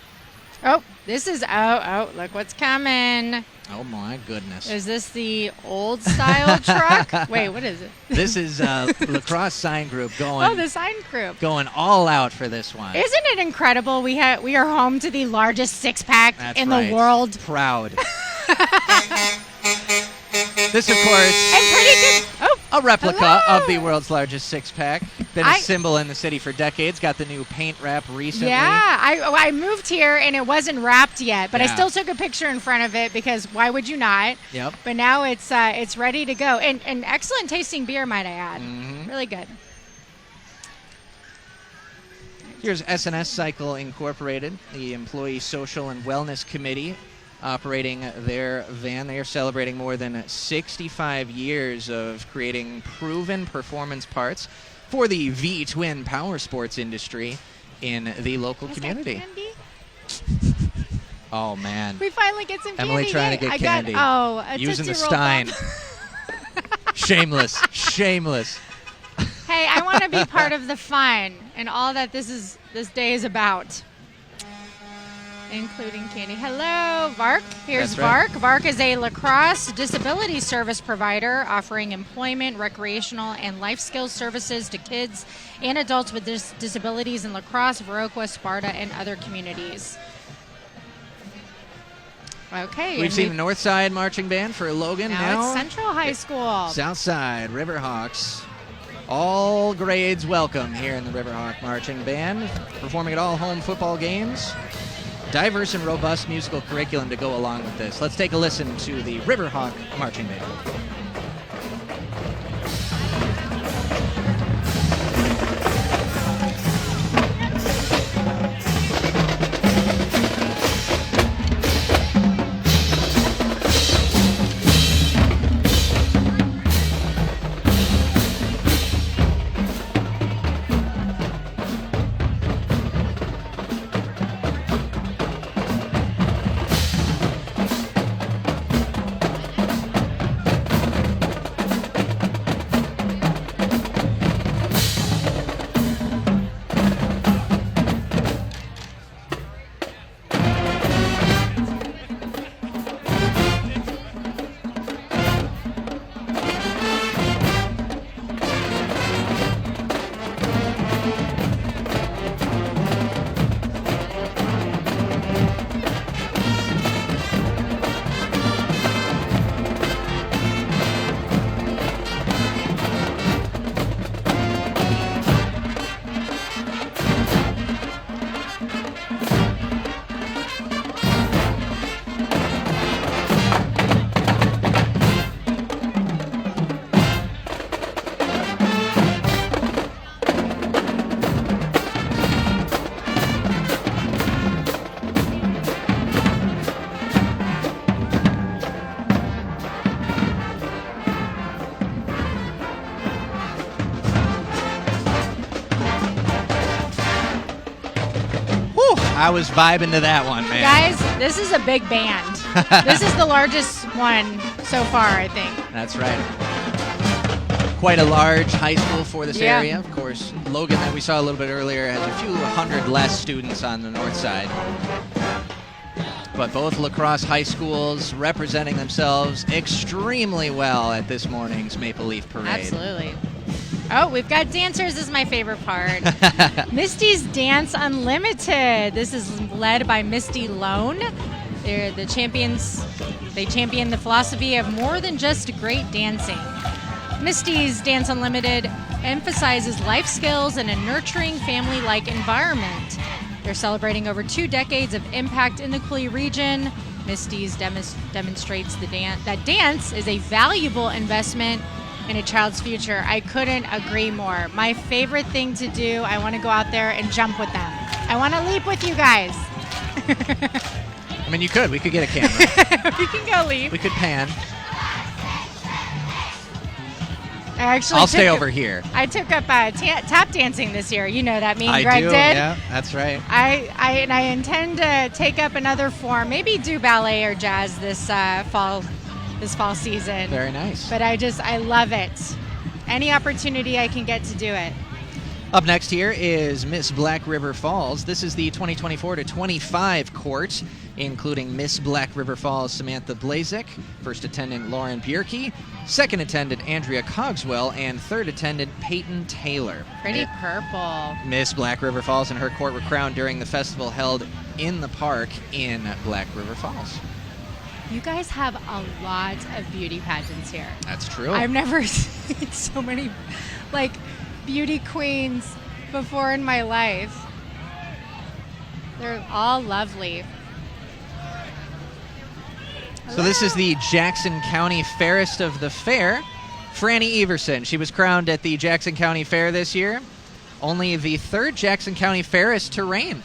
Oh, this is, look what's coming. Oh, my goodness. Is this the old style truck? Wait, what is it? This is Lacrosse Sign Group going, the sign group. going all out for this one. Isn't it incredible? We are home to the largest six-pack That's in right. the world. Proud. This, of course, And pretty good. Oh, a replica hello. of the world's largest six-pack. Been a symbol in the city for decades. Got the new paint wrap recently. yeah. I moved here and it wasn't wrapped yet, but I Yeah. still took a picture in front of it because why would you not? Yep. But now it's ready to go. And excellent tasting beer, might I add. Mhm. Really good. Here's SNS Cycle Incorporated, the Employee Social and Wellness Committee, operating their van. They are celebrating more than 65 years of creating proven performance parts for the V-twin power sports industry in the local Is that community. candy? Oh, man. We finally get some Emily candy. trying to Yay. get candy. A Using the Tootsie Roll Stein. Pop. Shameless. Shameless. Hey, I want to be part of the fun and all that this day is about, including candy. Hello, VARC. Here's That's right. VARC. VARC is a lacrosse disability service provider offering employment, recreational, and life skills services to kids and adults with disabilities in lacrosse, Viroqua, Sparta, and other communities. Okay. We've and seen the Northside Marching Band for Logan. now it's Central High School. Southside Riverhawks. All grades welcome here in the Riverhawk Marching Band, performing at all home football games. Diverse and robust musical curriculum to go along with this. Let's take a listen to the Riverhawk Marching Band. I was vibing to that one, man. Guys, this is a big band. This is the largest one so far, I think. That's right. quite a large high school for this Yeah. area. Of course, Logan, that we saw a little bit earlier, has a few hundred less students on the north side. But both La Crosse high schools representing themselves extremely well at this morning's Maple Leaf Parade. Absolutely. Oh, we've got dancers is my favorite part. Misty's Dance Unlimited. This is led by Misty Lone. They're the champions. They champion the philosophy of more than just great dancing. Misty's Dance Unlimited emphasizes life skills in a nurturing family-like environment. They're celebrating over 2 decades of impact in the Coulee region. Misty's demonstrates that dance is a valuable investment in a child's future. I couldn't agree more. My favorite thing to do, I want to go out there and jump with them. I want to leap with you guys. I mean, you could. We could get a camera. We can go leap. We could pan. I'll stay over here. I took up tap dancing this year. You know that. Me and I Greg do, did. yeah, that's right. I intend to take up another form, maybe do ballet or jazz this fall season. Very nice. But I love it. Any opportunity I can get to do it. Up next here is Miss Black River Falls. This is the 2024-25 court, including Miss Black River Falls Samantha Blazek, first attendant Lauren Bierke, second attendant Andrea Cogswell, and third attendant Peyton Taylor. Pretty purple. Miss Black River Falls and her court were crowned during the festival held in the park in Black River Falls. You guys have a lot of beauty pageants here. That's true. I've never seen so many, beauty queens before in my life. They're all lovely. So this is the Jackson County Fairest of the Fair. Franny Everson, she was crowned at the Jackson County Fair this year. Only the third Jackson County Fairest to reign.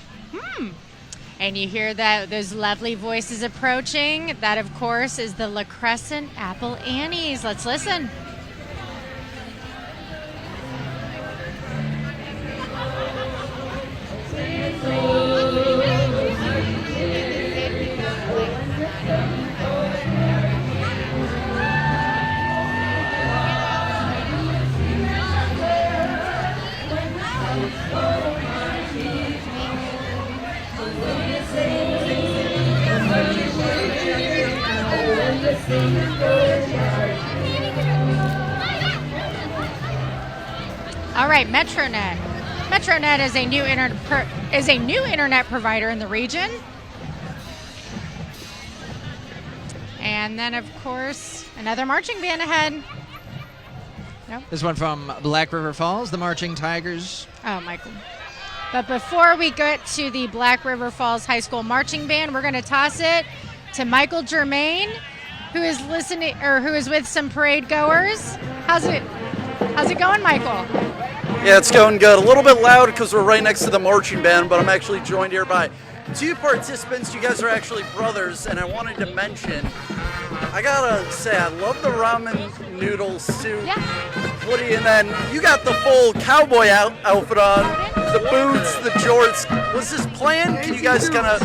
And you hear those lovely voices approaching. That, of course, is the La Crescent Apple Annies. Let's listen. All right, MetroNet. MetroNet is a new internet provider in the region. And then, of course, another marching band ahead. Nope. This one from Black River Falls, the Marching Tigers. Oh, Michael. But before we get to the Black River Falls High School Marching Band, we're going to toss it to Michael Germain, who is with some parade goers. How's it going, Michael? Yeah, it's going good. A little bit loud because we're right next to the marching band, but I'm actually joined here by 2 participants. You guys are actually brothers, and I wanted to mention, I gotta say, I love the ramen noodle soup. Yeah. And then you got the full cowboy outfit on, the boots, the jorts. Was this planned? Can you guys kind of...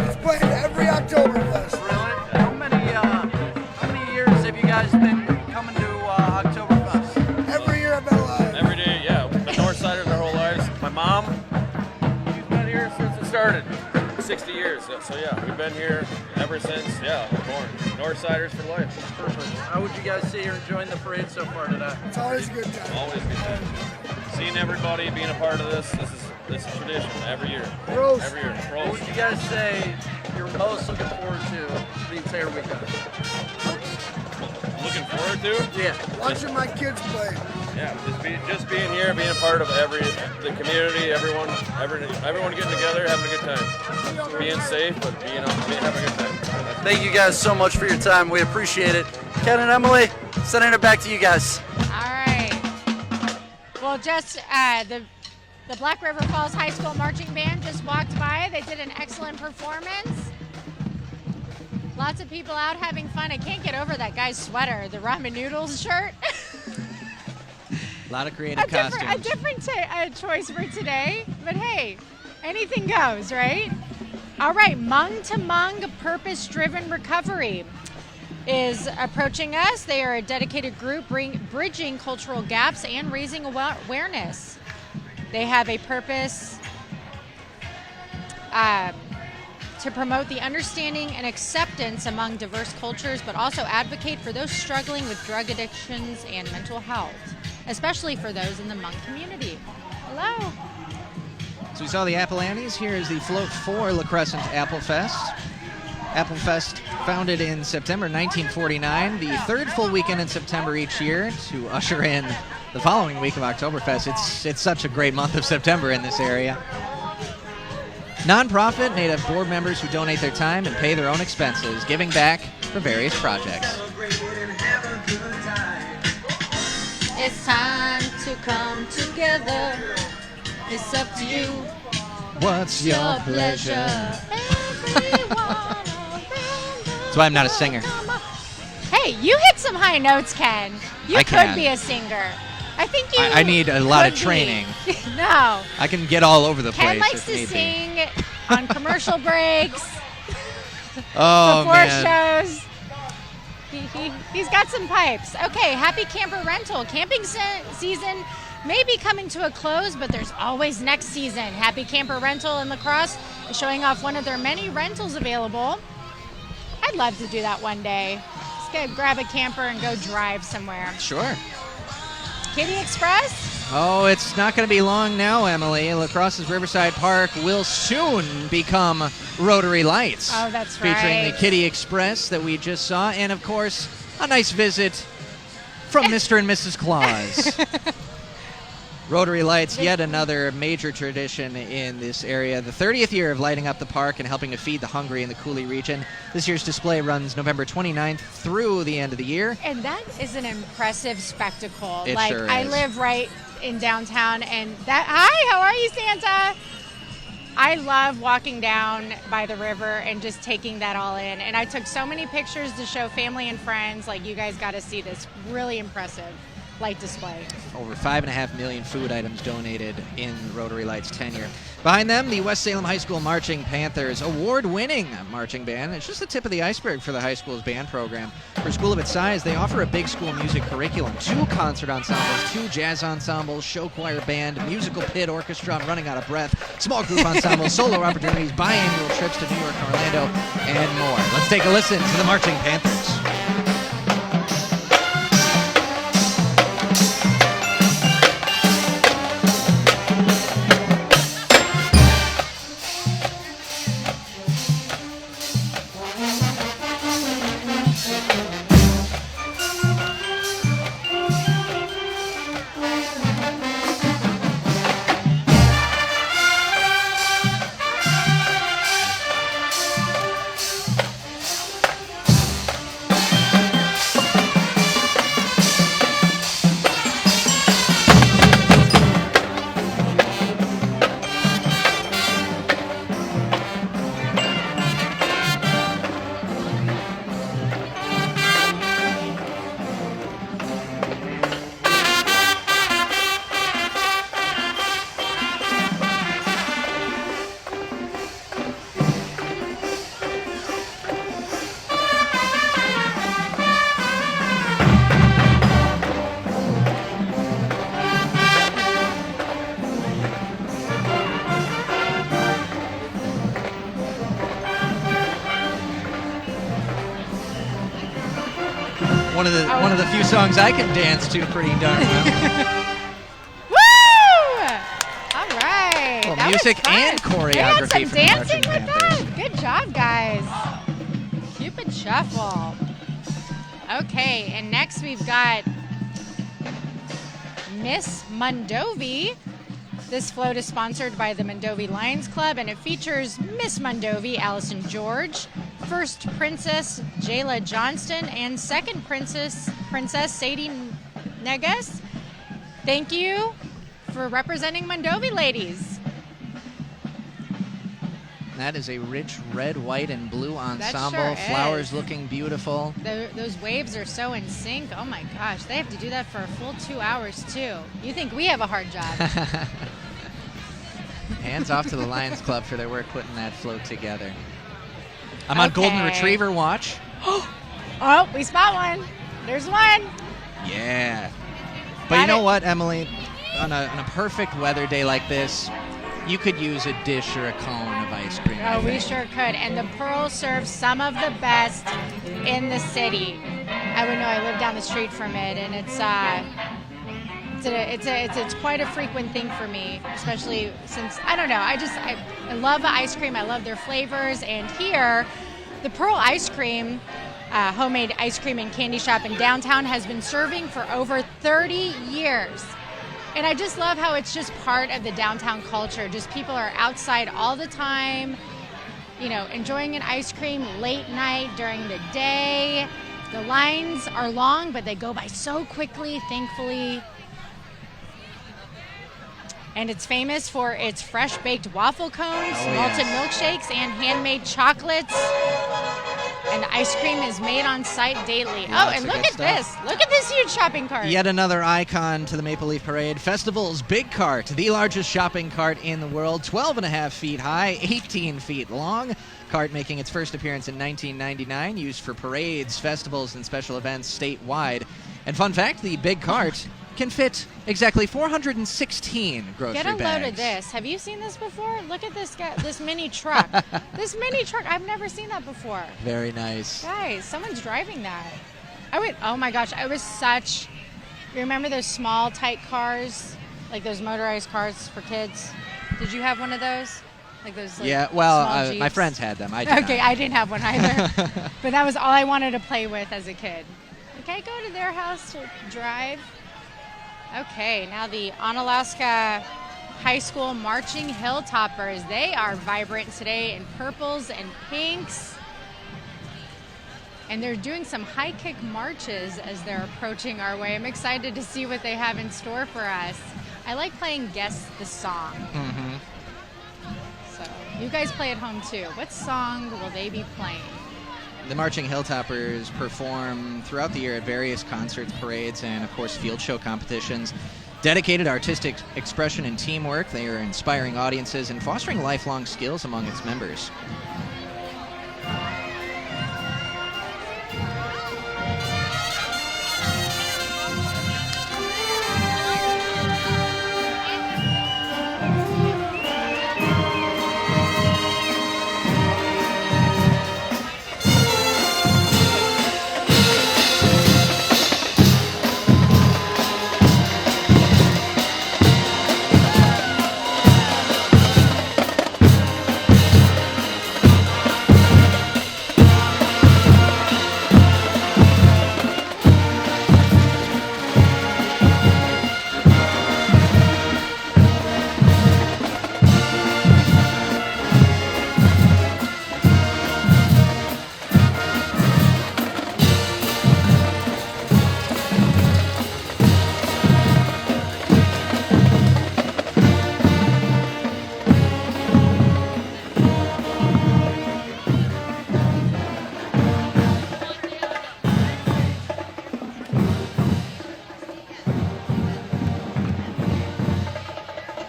It's played every Oktoberfest. Really? How many years have you guys been coming to Oktoberfest? Every year I've been alive. Every day, yeah. We've been Northsiders our whole lives. My mom, she's been here since it started, 60 years. So yeah, we've been here ever since, we're born. Northsiders for life. Perfect. How would you guys say you're enjoying the parade so far today? It's always a good time. Always good time. Seeing everybody, being a part of this is tradition every year. Gross. Every year. What would you guys say you're most looking forward to the entire weekend? Looking forward to? Yeah. Watching my kids play. Yeah, just being here, being a part of the community, everyone getting together, having a good time. Being safe, but having a good time. Thank you guys so much for your time. We appreciate it. Ken and Emily, sending it back to you guys. All right. Well, just the Black River Falls High School Marching Band just walked by. They did an excellent performance. Lots of people out having fun. I can't get over that guy's sweater, the ramen noodles shirt. A lot of creative costumes. A different choice for today, but hey, anything goes, right? All right, Mung to Mung Purpose-Driven Recovery. is approaching us. They are a dedicated group bridging cultural gaps and raising awareness. They have a purpose to promote the understanding and acceptance among diverse cultures, but also advocate for those struggling with drug addictions and mental health, especially for those in the Hmong community. Hello. So we saw the Apple Annies. Here is the float for La Crescent Apple Fest. Apple Fest, founded in September 1949, the third full weekend in September each year to usher in the following week of Oktoberfest. It's such a great month of September in this area. Non-profit, made of board members who donate their time and pay their own expenses, giving back for various projects. It's time to come together. It's up to you. What's your pleasure? That's why I'm not a singer. Hey, you hit some high notes, Ken. You I could can. be a singer. I think you I need a lot of could be. training. No. I can get all over the Ken place likes if to need be. sing on commercial breaks, Oh, before man. shows. He's got some pipes. Okay, Happy Camper Rental. Camping season may be coming to a close, but there's always next season. Happy Camper Rental in La Crosse is showing off one of their many rentals available. I'd love to do that one day. Just go grab a camper and go drive somewhere. Sure. Kitty Express? Oh, it's not going to be long now, Emily. La Crosse's Riverside Park will soon become Rotary Lights. Oh, that's featuring right. the Kitty Express that we just saw, and of course, a nice visit from Mr. and Mrs. Claus. Rotary Lights, yet another major tradition in this area. The 30th year of lighting up the park and helping to feed the hungry in the Cooley region. This year's display runs November 29th through the end of the year. And that is an impressive spectacle. It like, sure I is. live right in downtown, and that. Hi, how are you, Santa? I love walking down by the river and just taking that all in. And I took so many pictures to show family and friends. Like, you guys got to see this really impressive light display. Over 5.5 million food items donated in Rotary Lights' tenure. Behind them, the West Salem High School Marching Panthers, award-winning marching band. It's just the tip of the iceberg for the high school's band program. For a school of its size, they offer a big school music curriculum, 2 concert ensembles, 2 jazz ensembles, show choir band, musical pit orchestra, I'm running out of breath, small group ensembles, solo opportunities, biannual trips to New York and Orlando, and more. Let's take a listen to the Marching Panthers. One of the few songs I can dance to pretty darn well. Woo! All right. Well, That was music fun. and choreography We had some from the dancing Marching with Panthers. that. Good job, guys. Cupid Shuffle. Okay, and next we've got Miss Mondovi. This float is sponsored by the Mondovi Lions Club, and it features Miss Mondovi, Allison George, First Princess Jayla Johnston, and Second Princess Sadie Negus. Thank you for representing Mondovi, ladies. That is a rich red, white, and blue ensemble. sure Flowers is. looking beautiful. Those waves are so in sync. Oh my gosh, they have to do that for a full 2 hours too. You think we have a hard job? Hands off to the Lions Club for their work putting that float together. I'm on Okay. Golden Retriever watch. Oh, we spot one. There's one. Yeah. But Got you know it. what, Emily? On a perfect weather day like this, you could use a dish or a cone of ice cream. I Oh, we think. sure could. And the Pearl serves some of the best in the city. I would know. I live down the street from it, and it's quite a frequent thing for me, especially since I don't know. I love ice cream. I love their flavors, and here, the Pearl ice cream, homemade ice cream and candy shop in downtown, has been serving for over 30 years. And I just love how it's just part of the downtown culture. Just people are outside all the time, you know, enjoying an ice cream late night, during the day. The lines are long, but they go by so quickly, thankfully. And it's famous for its fresh-baked waffle cones, malted milkshakes, and handmade chocolates. And the ice cream is made on site daily. Lots And of look good at stuff. this. Look at this huge shopping cart. Yet another icon to the Maple Leaf Parade. Festival's Big Cart, the largest shopping cart in the world, 12.5 feet high, 18 feet long. Cart making its first appearance in 1999, used for parades, festivals, and special events statewide. And fun fact, the Big Cart can fit exactly 416 grocery Get a bags. load of this. Have you seen this before? Look at this guy, this mini truck. This mini truck. I've never seen that before. Very nice. Guys, someone's driving that. Oh my gosh, you remember those small, tight cars? Like those motorized cars for kids? Did you have one of those? Like those Yeah, small well, my Jeeps? friends had them. I did Okay, not. I didn't have one either. But that was all I wanted to play with as a kid. Okay, go to their house to drive. Okay, now the Onalaska High School Marching Hilltoppers. They are vibrant today in purples and pinks. And they're doing some high kick marches as they're approaching our way. I'm excited to see what they have in store for us. I like playing Guess the Song. Mm-hmm. So you guys play at home too. What song will they be playing? The Marching Hilltoppers perform throughout the year at various concerts, parades, and, of course, field show competitions. Dedicated artistic expression and teamwork, they are inspiring audiences and fostering lifelong skills among its members.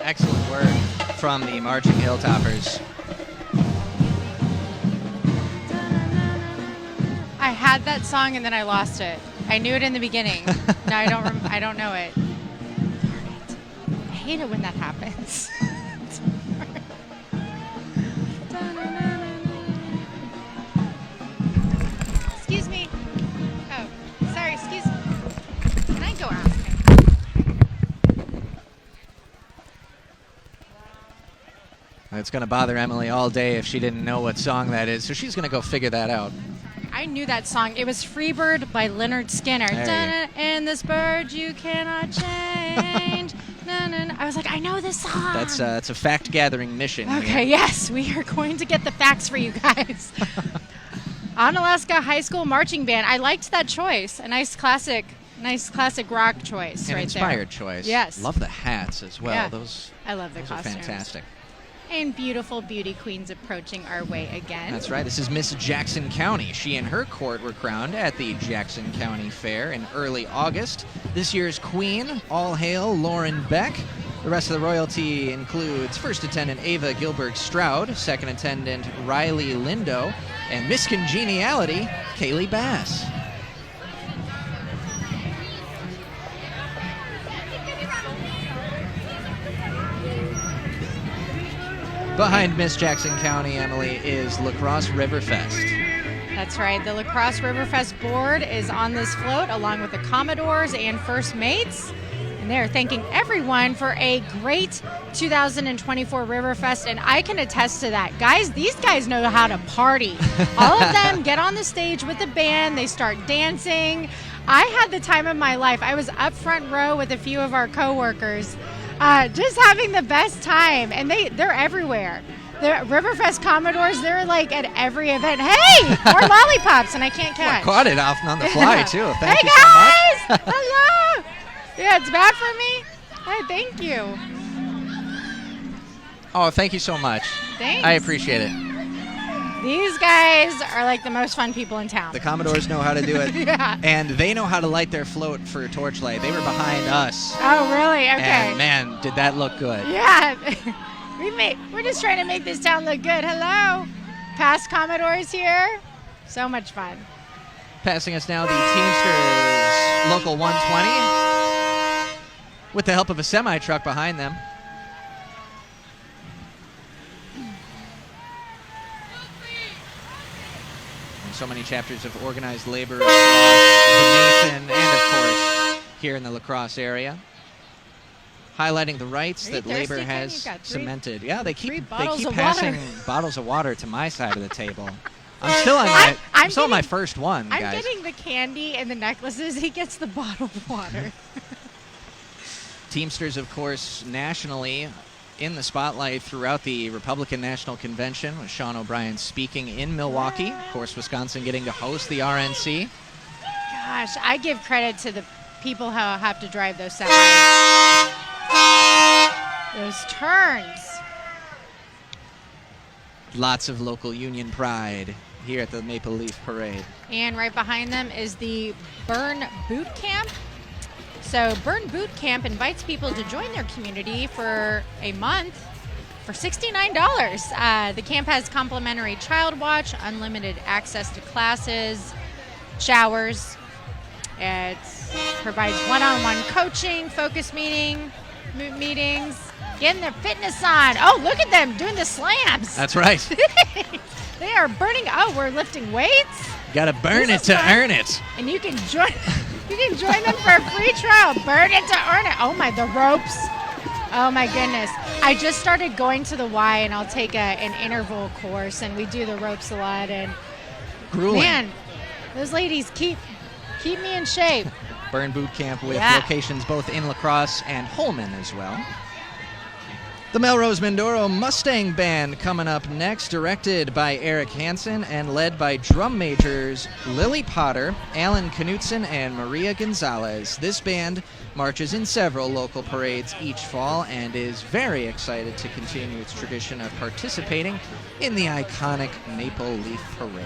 Excellent work from the Marching Hilltoppers. I had that song and then I lost it. I knew it in the beginning. Now I don't know it. Darn it. I hate it when that happens. Excuse me. Oh, sorry, excuse me. Can I go ask him? It's going to bother Emily all day if she didn't know what song that is, so she's going to go figure that out. I knew that song. It was Freebird by Leonard Skinner. There you Dun, and this bird you cannot change. I was like, I know this song. That's a fact-gathering mission. Okay, here. yes, we are going to get the facts for you guys. Onalaska High School Marching Band. I liked that choice. A nice classic rock choice An right inspired there. choice. Yes. Love the hats as well. Yeah. Those I love the those are costumes. fantastic. And beautiful beauty queens approaching our way again. That's right. This is Miss Jackson County. She and her court were crowned at the Jackson County Fair in early August. This year's queen, all hail Lauren Beck. The rest of the royalty includes first attendant Ava Gilbert Stroud, second attendant Riley Lindo, and Miss Congeniality, Kaylee Bass. Behind Miss Jackson County, Emily, is La Crosse Riverfest. That's right. The La Crosse Riverfest board is on this float along with the Commodores and First Mates. And they're thanking everyone for a great 2024 Riverfest. And I can attest to that. Guys, these guys know how to party. All of them get on the stage with the band. They start dancing. I had the time of my life. I was up front row with a few of our coworkers, just having the best time. And they're everywhere. The Riverfest Commodores, they're like at every event. Hey, more lollipops, and I can't catch. Caught it off on the fly, too. Thank you guys! so much. Hello! Yeah, it's bad for me. Hey, thank you. Oh, thank you so much. Thanks. I appreciate it. These guys are like the most fun people in town. The Commodores know how to do it. Yeah. And they know how to light their float for Torchlight. They were behind us. Oh, really? Okay. And, man, did that look good. Yeah. We're just trying to make this town look good. Hello. Past Commodores here. So much fun. Passing us now, the Teamsters Local 120 with the help of a semi-truck behind them. And so many chapters of organized labor across the nation and, of course, here in the La Crosse area. Highlighting the rights that thirsty, labor Ken? has You've got cemented. Yeah, they keep bottles of passing water. bottles of water to my side of the table. I'm still on my first one, guys. I'm getting the candy and the necklaces. He gets the bottled water. Teamsters, of course, nationally in the spotlight throughout the Republican National Convention, with Sean O'Brien speaking in Milwaukee. Of course, Wisconsin getting to host the RNC. Gosh, I give credit to the people who have to drive those semis. Those turns. Lots of local union pride here at the Maple Leaf Parade. And right behind them is the Burn Boot Camp. So Burn Boot Camp invites people to join their community for a month for $69. The camp has complimentary child watch, unlimited access to classes, showers. It provides one-on-one coaching, focus meetings, getting their fitness on. Oh, look at them doing the slams. That's right. They are burning. Oh, we're lifting weights. Got to burn it to earn it. And you can join. You can join them for a free trial. Burn it to earn it. Oh my, the ropes. Oh my goodness. I just started going to the Y, and I'll take an interval course, and we do the ropes a lot. And grueling. Man, those ladies keep me in shape. Burn Boot Camp with Yeah. locations both in La Crosse and Holmen as well. The Melrose Mindoro Mustang Band coming up next, directed by Eric Hansen and led by drum majors Lily Potter, Alan Knutson, and Maria Gonzalez. This band marches in several local parades each fall and is very excited to continue its tradition of participating in the iconic Maple Leaf Parade.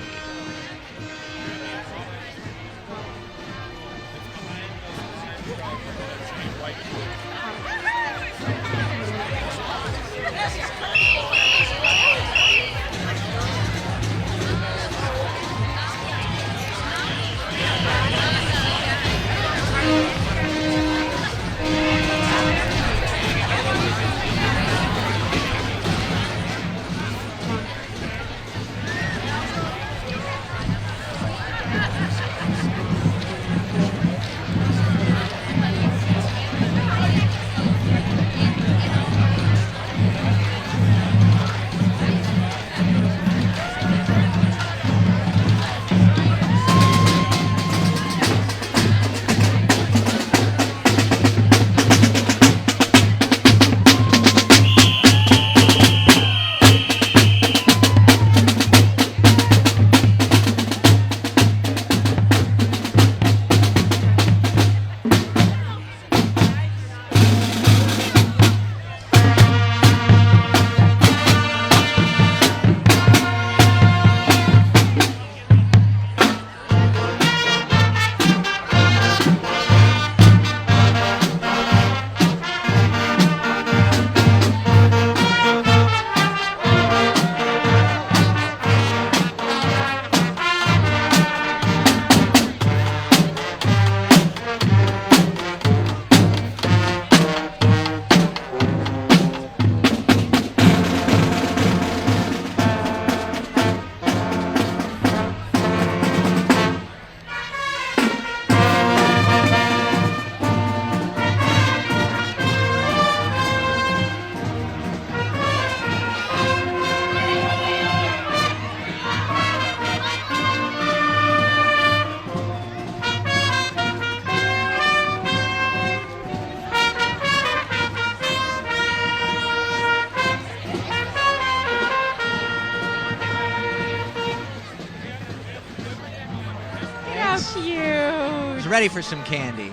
ready for some candy.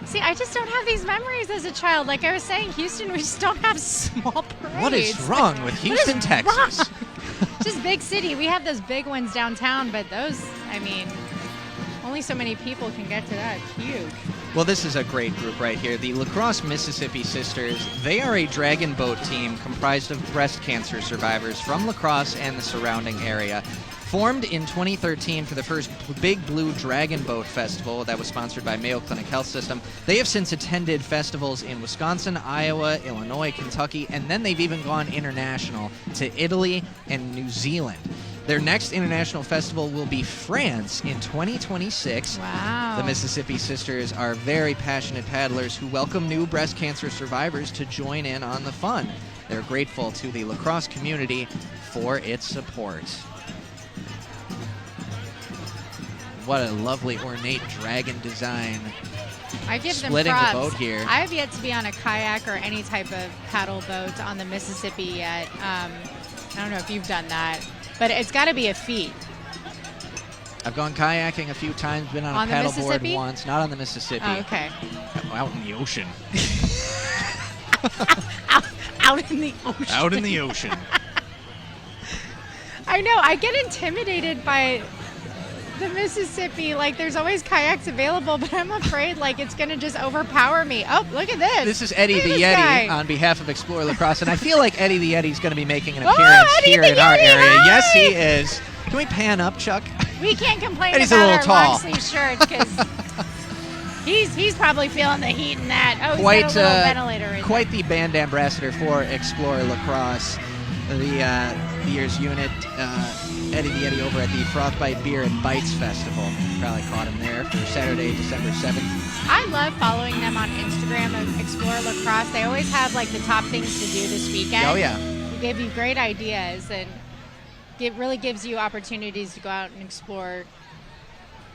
See, I just don't have these memories as a child. Like I was saying, Houston, we just don't have small parades. What is wrong with Houston, Texas? Just big city. We have those big ones downtown, but those, I mean, only so many people can get to that. It's huge. Well, this is a great group right here. The La Crosse, Mississippi Sisters. They are a dragon boat team comprised of breast cancer survivors from La Crosse and the surrounding area. Formed in 2013 for the first Big Blue Dragon Boat Festival that was sponsored by Mayo Clinic Health System. They have since attended festivals in Wisconsin, Iowa, Illinois, Kentucky, and then they've even gone international to Italy and New Zealand. Their next international festival will be France in 2026. Wow. The Mississippi Sisters are very passionate paddlers who welcome new breast cancer survivors to join in on the fun. They're grateful to the La Crosse community for its support. What a lovely ornate dragon design. I give them Splitting props. the boat here. I have yet to be on a kayak or any type of paddle boat on the Mississippi yet. I don't know if you've done that, but it's got to be a feat. I've gone kayaking a few times, been on a the paddleboard Mississippi? once, not on the Mississippi. Oh, okay. Out in the ocean. Out in the ocean. Out in the ocean. I know. I get intimidated by the Mississippi. Like, there's always kayaks available, but I'm afraid, like, it's going to just overpower me. Oh, look at this. This is Eddie Look at the this Yeti guy. on behalf of Explore La Crosse, and I feel like Eddie the Yeti is going to be making an Oh, appearance Eddie here the in our Yeti, area. hi! Yes, he is. Can we pan up, Chuck? We can't complain Eddie's a about little our tall. long sleeve shirts because he's probably feeling the heat in that. Oh, he's Quite, got a little ventilator in quite the band ambassador for Explore La Crosse. The year's unit, Eddie the Yeti, over at the Frostbite Beer and Bites Festival. Probably caught him there for Saturday, December 7th. I love following them on Instagram of Explore La Crosse. They always have like the top things to do this weekend. Oh, yeah. They give you great ideas, and it really gives you opportunities to go out and explore.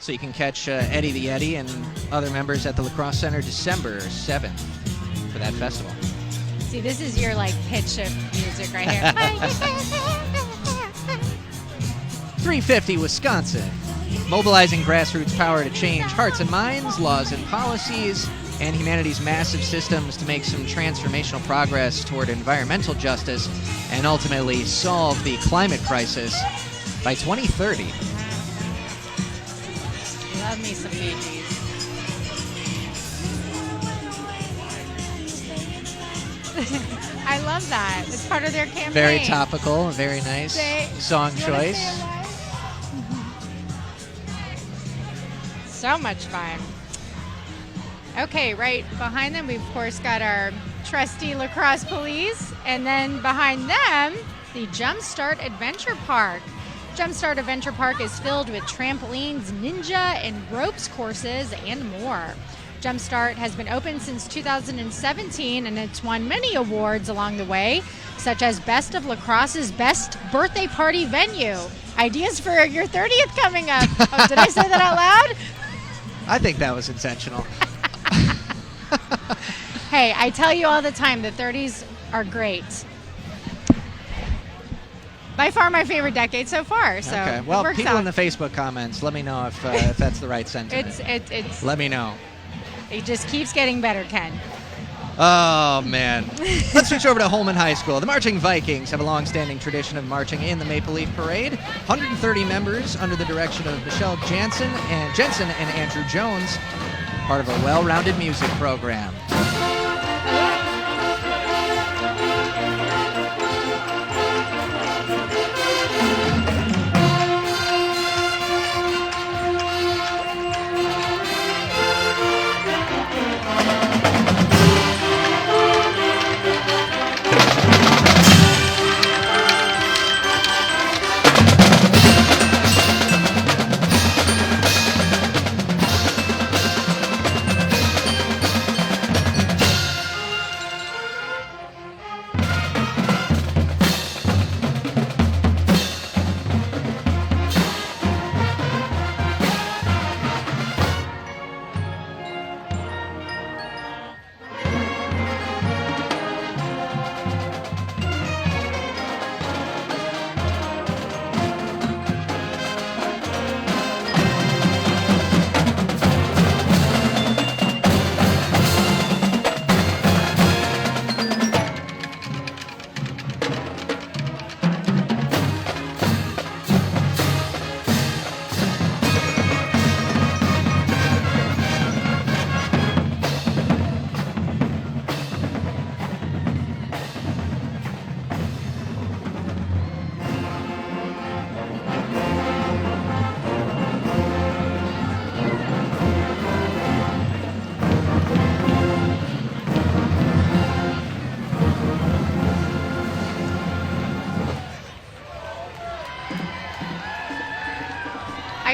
So you can catch Eddie the Yeti and other members at the La Crosse Center December 7th for that festival. See, this is your like pitch of music right here. 350 Wisconsin, mobilizing grassroots power to change hearts and minds, laws and policies, and humanity's massive systems to make some transformational progress toward environmental justice and ultimately solve the climate crisis by 2030. Love me some Bee Gees. I love that. It's part of their campaign. Very topical, very nice song choice. So much fun. Okay, right behind them, we've of course got our trusty La Crosse police, and then behind them, the Jumpstart Adventure Park. Jumpstart Adventure Park is filled with trampolines, ninja, and ropes courses, and more. Jumpstart has been open since 2017, and it's won many awards along the way, such as Best of La Crosse's Best Birthday Party Venue. Ideas for your 30th coming up. Oh, did I say that out loud? I think that was intentional. Hey, I tell you all the time, the 30s are great. By far my favorite decade so far. So Okay. it Well, works people out. in the Facebook comments, let me know if that's the right sentiment. It's Let me know. it just keeps getting better, Ken. Oh, man. Let's switch over to Holman High School. The Marching Vikings have a long-standing tradition of marching in the Maple Leaf Parade. 130 members under the direction of Michelle Jensen and Andrew Jones, part of a well-rounded music program.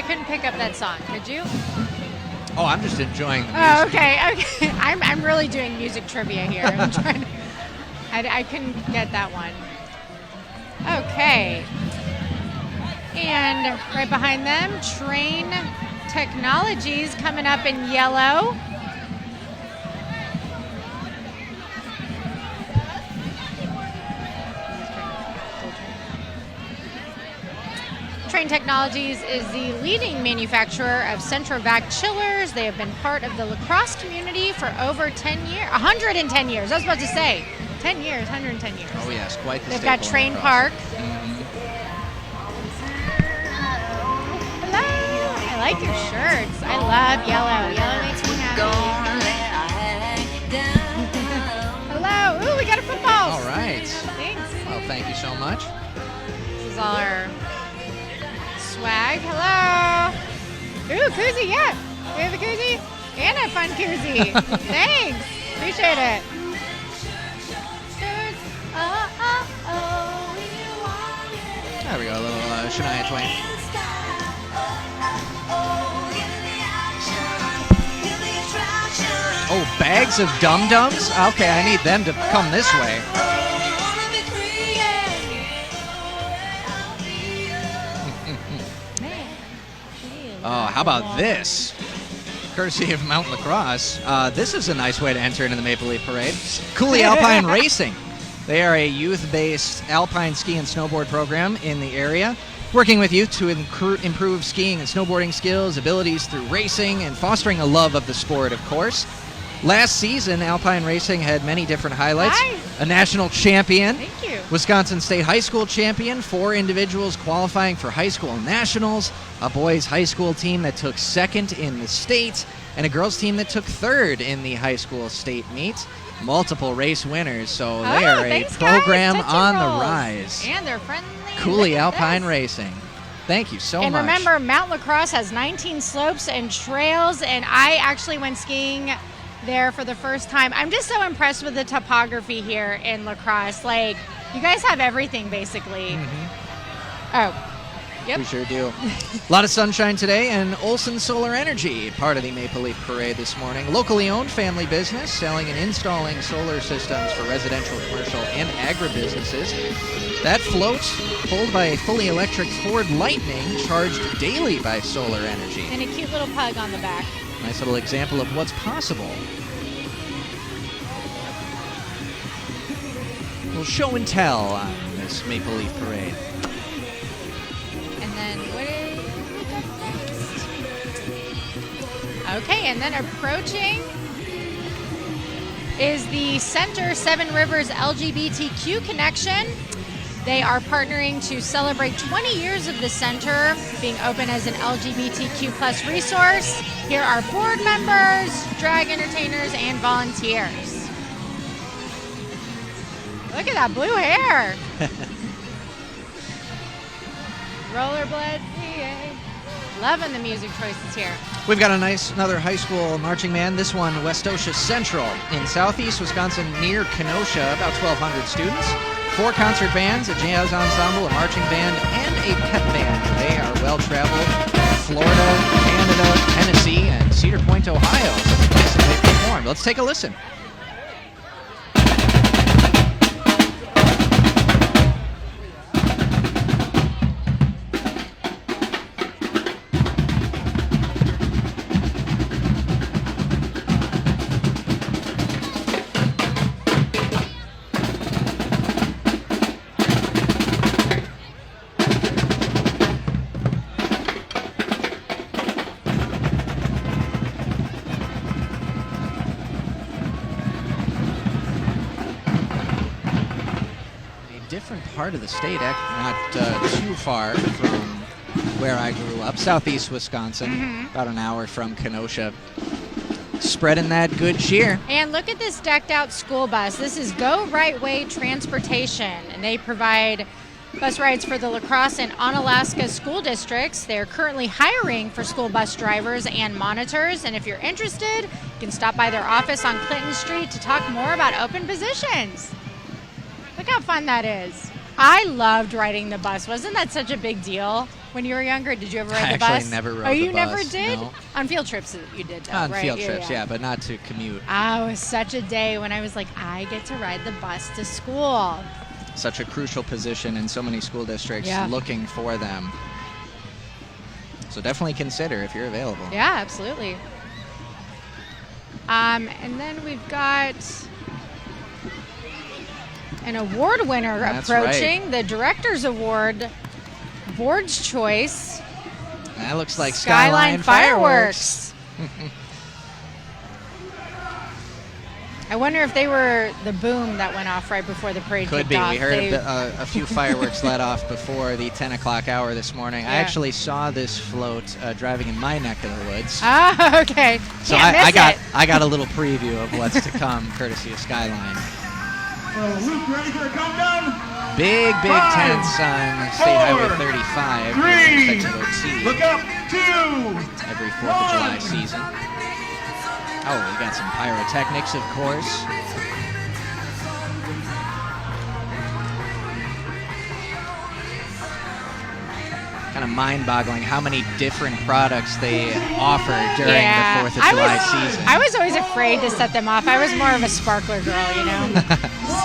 couldn't pick up that song. Could you? Oh, I'm just enjoying the music. Oh, okay. I'm really doing music trivia here. I'm trying to, I couldn't get that one. Okay. And right behind them, Train Technologies coming up in yellow. Train Technologies is the leading manufacturer of Centrovac chillers. They have been part of the lacrosse community for over 10 years, 110 years. I was about to say 10 years, 110 years. Oh yes, quite the They've staple got in Train lacrosse. Park. Hello. I like your shirts. I love yellow. Yellow makes me happy. Hello. Ooh, we got a football. All right. Thanks. Well, thank you so much. This is all our swag. Hello. Ooh, koozie, yeah. We have a koozie and a fun koozie. Thanks. Appreciate it. There we go, a little Shania Twain. Oh, bags of dum-dums? Okay, I need them to come this way. Oh, how about this? Courtesy of Mount Lacrosse. This is a nice way to enter into the Maple Leaf Parade. Cooley Alpine Racing. They are a youth-based alpine ski and snowboard program in the area, working with youth to improve skiing and snowboarding skills, abilities through racing, and fostering a love of the sport, of course. Last season, Alpine Racing had many different highlights. Hi. A national champion. Thank you. Wisconsin State High School champion, 4 individuals qualifying for high school nationals, a boys high school team that took 2nd in the state, and a girls team that took 3rd in the high school state meet. Multiple race winners, so they are a thanks, program guys. Touch on and the rolls. rise. And they're friendly. Cooley Look at Alpine this. Racing. Thank you so And much. remember, Mount Lacrosse has 19 slopes and trails, and I actually went skiing there for the first time. I'm just so impressed with the topography here in Lacrosse. Like, you guys have everything, basically. Oh, yep. We sure do. A lot of sunshine today, and Olson Solar Energy, part of the Maple Leaf Parade this morning. Locally owned family business, selling and installing solar systems for residential, commercial, and agribusinesses. That float, pulled by a fully electric Ford Lightning, charged daily by solar energy. And a cute little pug on the back. Nice little example of what's possible. We'll show and tell on this Maple Leaf Parade. And then what is... Okay, and then approaching is the Center Seven Rivers LGBTQ Connection. They are partnering to celebrate 20 years of the center being open as an LGBTQ plus resource. Here are board members, drag entertainers, and volunteers. Look at that blue hair. Rollerblade PA. Loving the music choices here. We've got another high school marching band. This one, Westosha Central in southeast Wisconsin near Kenosha, about 1,200 students. 4 concert bands, a jazz ensemble, a marching band, and a pep band. They are well-traveled. Florida, Canada, Tennessee, and Cedar Point, Ohio. So the places they performed. Let's take a listen. Part of the state, not too far from where I grew up, southeast Wisconsin, about an hour from Kenosha. Spreading that good cheer. And look at this decked out school bus. This is Go Right Way Transportation, and they provide bus rides for the La Crosse and Onalaska school districts. They're currently hiring for school bus drivers and monitors, and if you're interested, you can stop by their office on Clinton Street to talk more about open positions. Look how fun that is. I loved riding the bus. Wasn't that such a big deal? when you were younger? Did you ever ride I the bus? actually never rode Oh, you the never bus, did? no. On field trips you did, though, On right? field trips, yeah, but not to commute. Oh, it was such a day when I was like, I get to ride the bus to school. Such a crucial position in so many school districts Yeah. looking for them. So definitely consider if you're available. Yeah, absolutely. And then we've got an award winner That's approaching, right. the Director's Award, Board's Choice. That looks like Skyline Skyline Fireworks. I wonder if they were the boom that went off right before the parade Could kicked be. off. We heard a few fireworks let off before the 10 o'clock hour this morning. I Yeah. actually saw this float driving in my neck of the woods. Oh, okay. So Can't miss it. I got a little preview of what's to come, courtesy of Skyline. Luke, ready for a countdown? Big 5, tents on State Highway 4, 35. 3, Expect to go see look up, 2, every 4th of July season. Oh, we got some pyrotechnics, of course. Kind of mind-boggling how many different products they offer during the 4th of July season. I was always afraid to set them off. I was more of a sparkler girl, you know.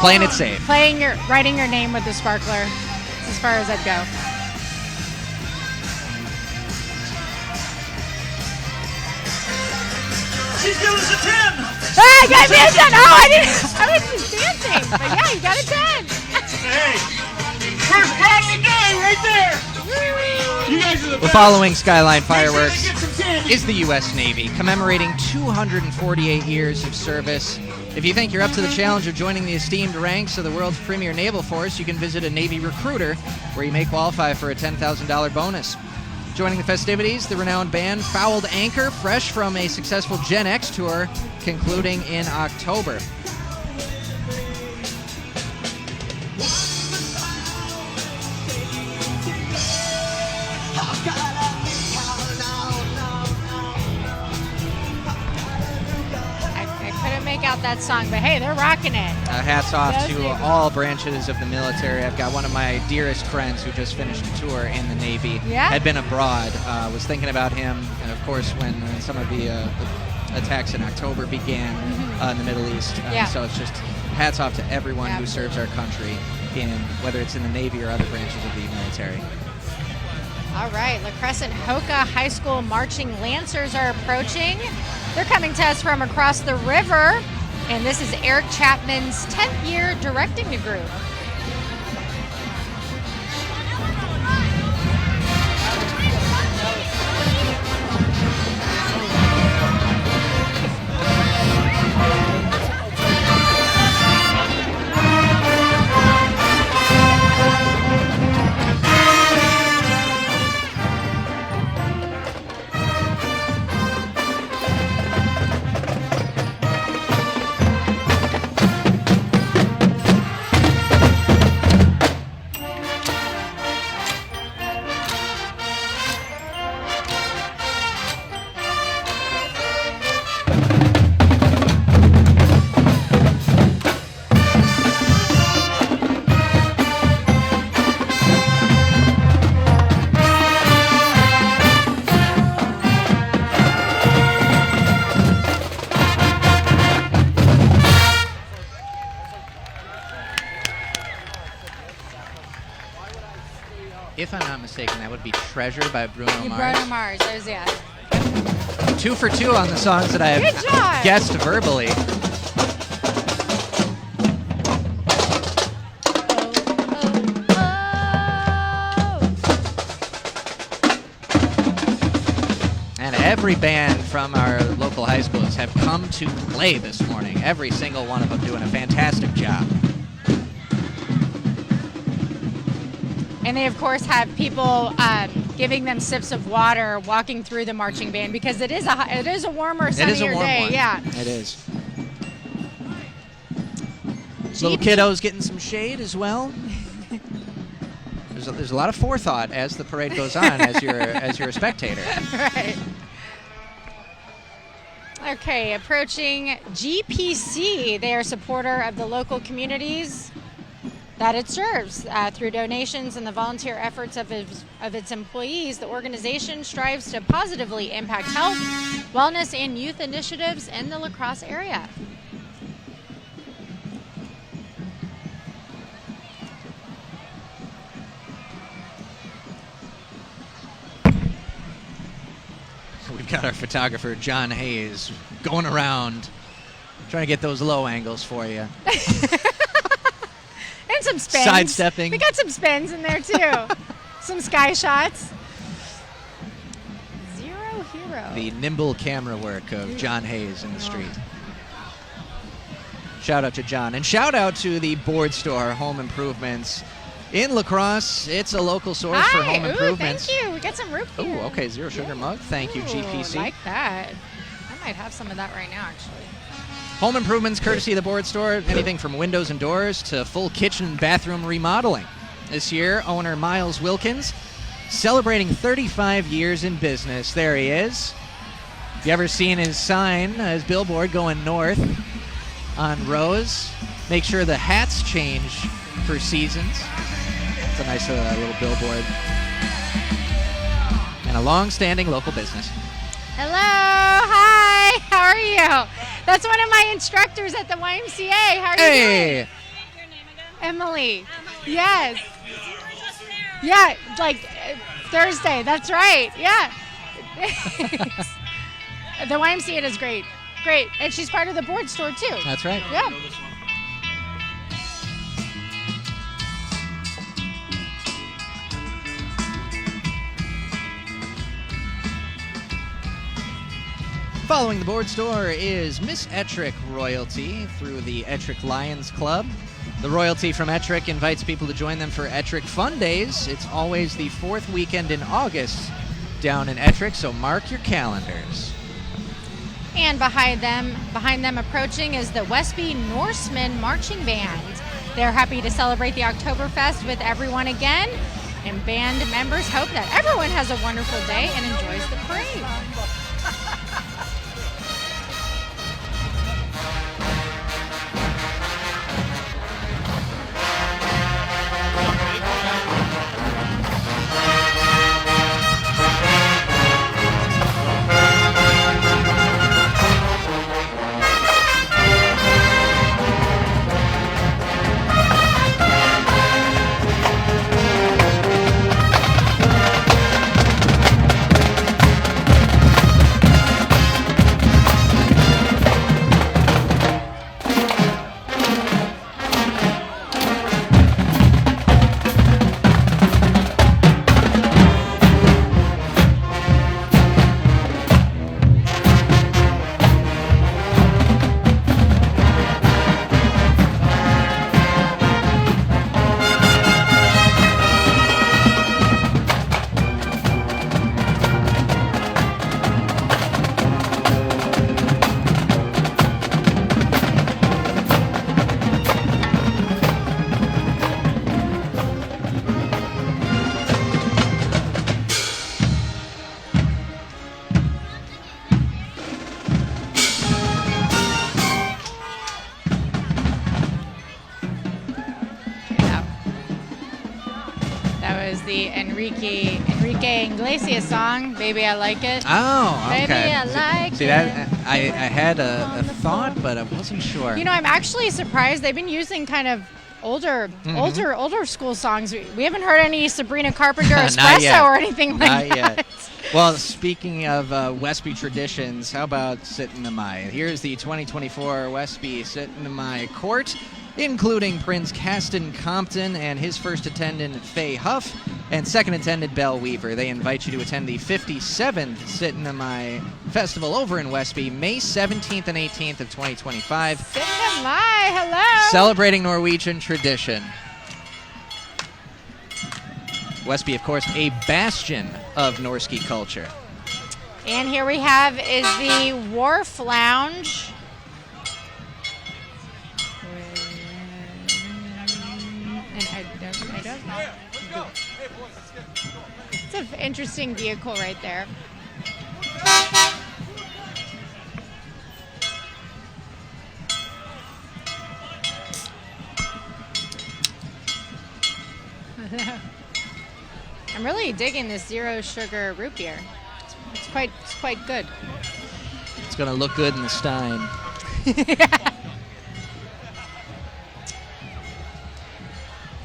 Playing it safe. Writing your name with the sparkler. That's as far as I'd go. She's giving us a 10. Ah, I got me a 10. Oh, I was just dancing. But yeah, you got a 10. Hey, first round of the day right there. You guys are the We're best. following Skyline Fireworks. Make sure they get some candy. Is the U.S. Navy, commemorating 248 years of service. If you think you're up to the challenge of joining the esteemed ranks of the world's premier naval force, you can visit a Navy recruiter where you may qualify for a $10,000 bonus. Joining the festivities, the renowned band Fouled Anchor, fresh from a successful Gen X tour concluding in October. I couldn't make out that song, but hey, they're rocking it. Hats off Yes, to Navy. all branches of the military. I've got one of my dearest friends who just finished a tour in the Navy. Yeah? Had been abroad. Was thinking about him, and of course, when some of the attacks in October began in the Middle East. Yeah. So it's just hats off to everyone who Yeah. serves our country, whether it's in the Navy or other branches of the military. All right, La Crescent Hoka High School marching Lancers are approaching. They're coming to us from across the river, and this is Eric Chapman's 10th year directing the group. If I'm not mistaken, that would be Treasure by Bruno Mars. Bruno Mars, there's yeah. 2 for 2 on the songs that I Good job. have guessed verbally. And every band from our local high schools have come to play this morning. Every single one of them doing a fantastic job. And they, of course, have people giving them sips of water walking through the marching band because it is a warmer, sunnier It is a warm day. one. Yeah. It is. Little kiddos getting some shade as well. There's a lot of forethought as the parade goes on as you're a spectator. Right. Okay, approaching GPC. They are a supporter of the local communities. that it serves. Through donations and the volunteer efforts of its employees, the organization strives to positively impact health, wellness, and youth initiatives in the La Crosse area. We've got our photographer, John Hayes, going around trying to get those low angles for you. And some spins. Sidestepping. We got some spins in there, too. Some sky shots. Zero hero. The nimble camera work of John Hayes in the street. Shout out to John. And shout out to the Board Store Home Improvements in La Crosse. It's a local source for home improvements. Thank you. We got some root beer. Oh, okay. Zero sugar mug. Thank you, GPC. I like that. I might have some of that right now, actually. Home improvements courtesy of the Board Store. Anything from windows and doors to full kitchen and bathroom remodeling. This year, owner Miles Wilkins celebrating 35 years in business. There he is. Have you ever seen his sign, his billboard going north on Rose? Make sure the hats change for seasons. It's a nice little billboard. And a long-standing local business. Hello. Hi. How are you? That's one of my instructors at the YMCA. How are you doing? Emily. Yes. Yeah, like Thursday. That's right. Yeah. The YMCA is great. Great. And she's part of the Board Store, too. That's right. Yeah. Following the Board Store is Miss Ettrick royalty through the Ettrick Lions Club. The royalty from Ettrick invites people to join them for Ettrick Fun Days. It's always the fourth weekend in August down in Ettrick, so mark your calendars. And behind them approaching is the Westby Norsemen Marching Band. They're happy to celebrate the Oktoberfest with everyone again, and band members hope that everyone has a wonderful day and enjoys the parade. The Enrique Iglesias song, Baby I Like It. Oh, okay. Baby I like See it. that? I had a thought, but I wasn't sure. You know, I'm actually surprised they've been using kind of older school songs. We haven't heard any Sabrina Carpenter Espresso or anything like that. Not yet. Well, speaking of Westby traditions, how about Sit-in-the-My? Here's the 2024 Westby Sit-in-the-My Court, including Prince Caston Compton and his first attendant, Faye Huff, and second attendant, Belle Weaver. They invite you to attend the 57th Sit-in-the-My Festival over in Westby, May 17th and 18th of 2025. Sit-in-the-My, hello! Celebrating Norwegian tradition. Westby, of course, a bastion of Norski culture. And here we have is the Wharf Lounge. And I don't know. It's an interesting vehicle right there. I'm really digging this zero sugar root beer. It's quite good. It's going to look good in the stein.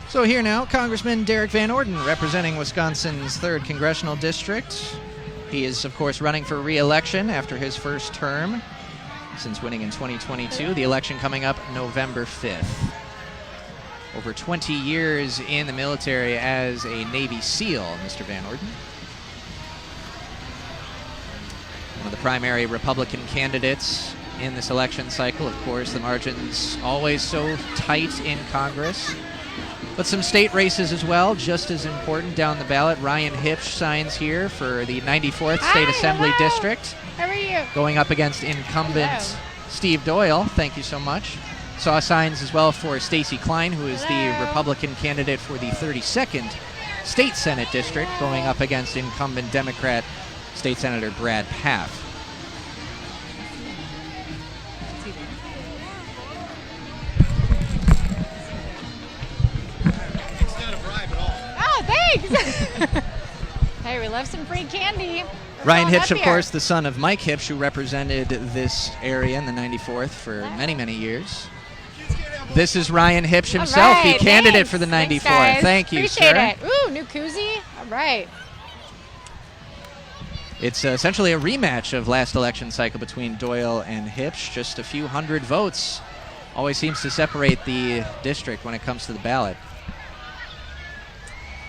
So here now, Congressman Derek Van Orden, representing Wisconsin's 3rd Congressional District. He is, of course, running for re-election after his first term since winning in 2022. The election coming up November 5th. Over 20 years in the military as a Navy SEAL, Mr. Van Orden. One of the primary Republican candidates in this election cycle. Of course, the margins always so tight in Congress. But some state races as well, just as important down the ballot. Ryan Hipsch signs here for the 94th State Assembly District. How are you? Going up against incumbent Steve Doyle. Thank you so much. Saw signs as well for Stacey Klein, who is the Republican candidate for the 32nd State Senate District, going up against incumbent Democrat State Senator Brad Pfaff. Hey, we love some free candy. Ryan Hipsch, of course, the son of Mike Hipsch, who represented this area in the 94th for many, many years. This is Ryan Hipsch himself, the candidate for the 94th. Thank you, Appreciate sir. it. Ooh, new koozie. All right. It's essentially a rematch of last election cycle between Doyle and Hipsch. Just a few hundred votes always seems to separate the district when it comes to the ballot.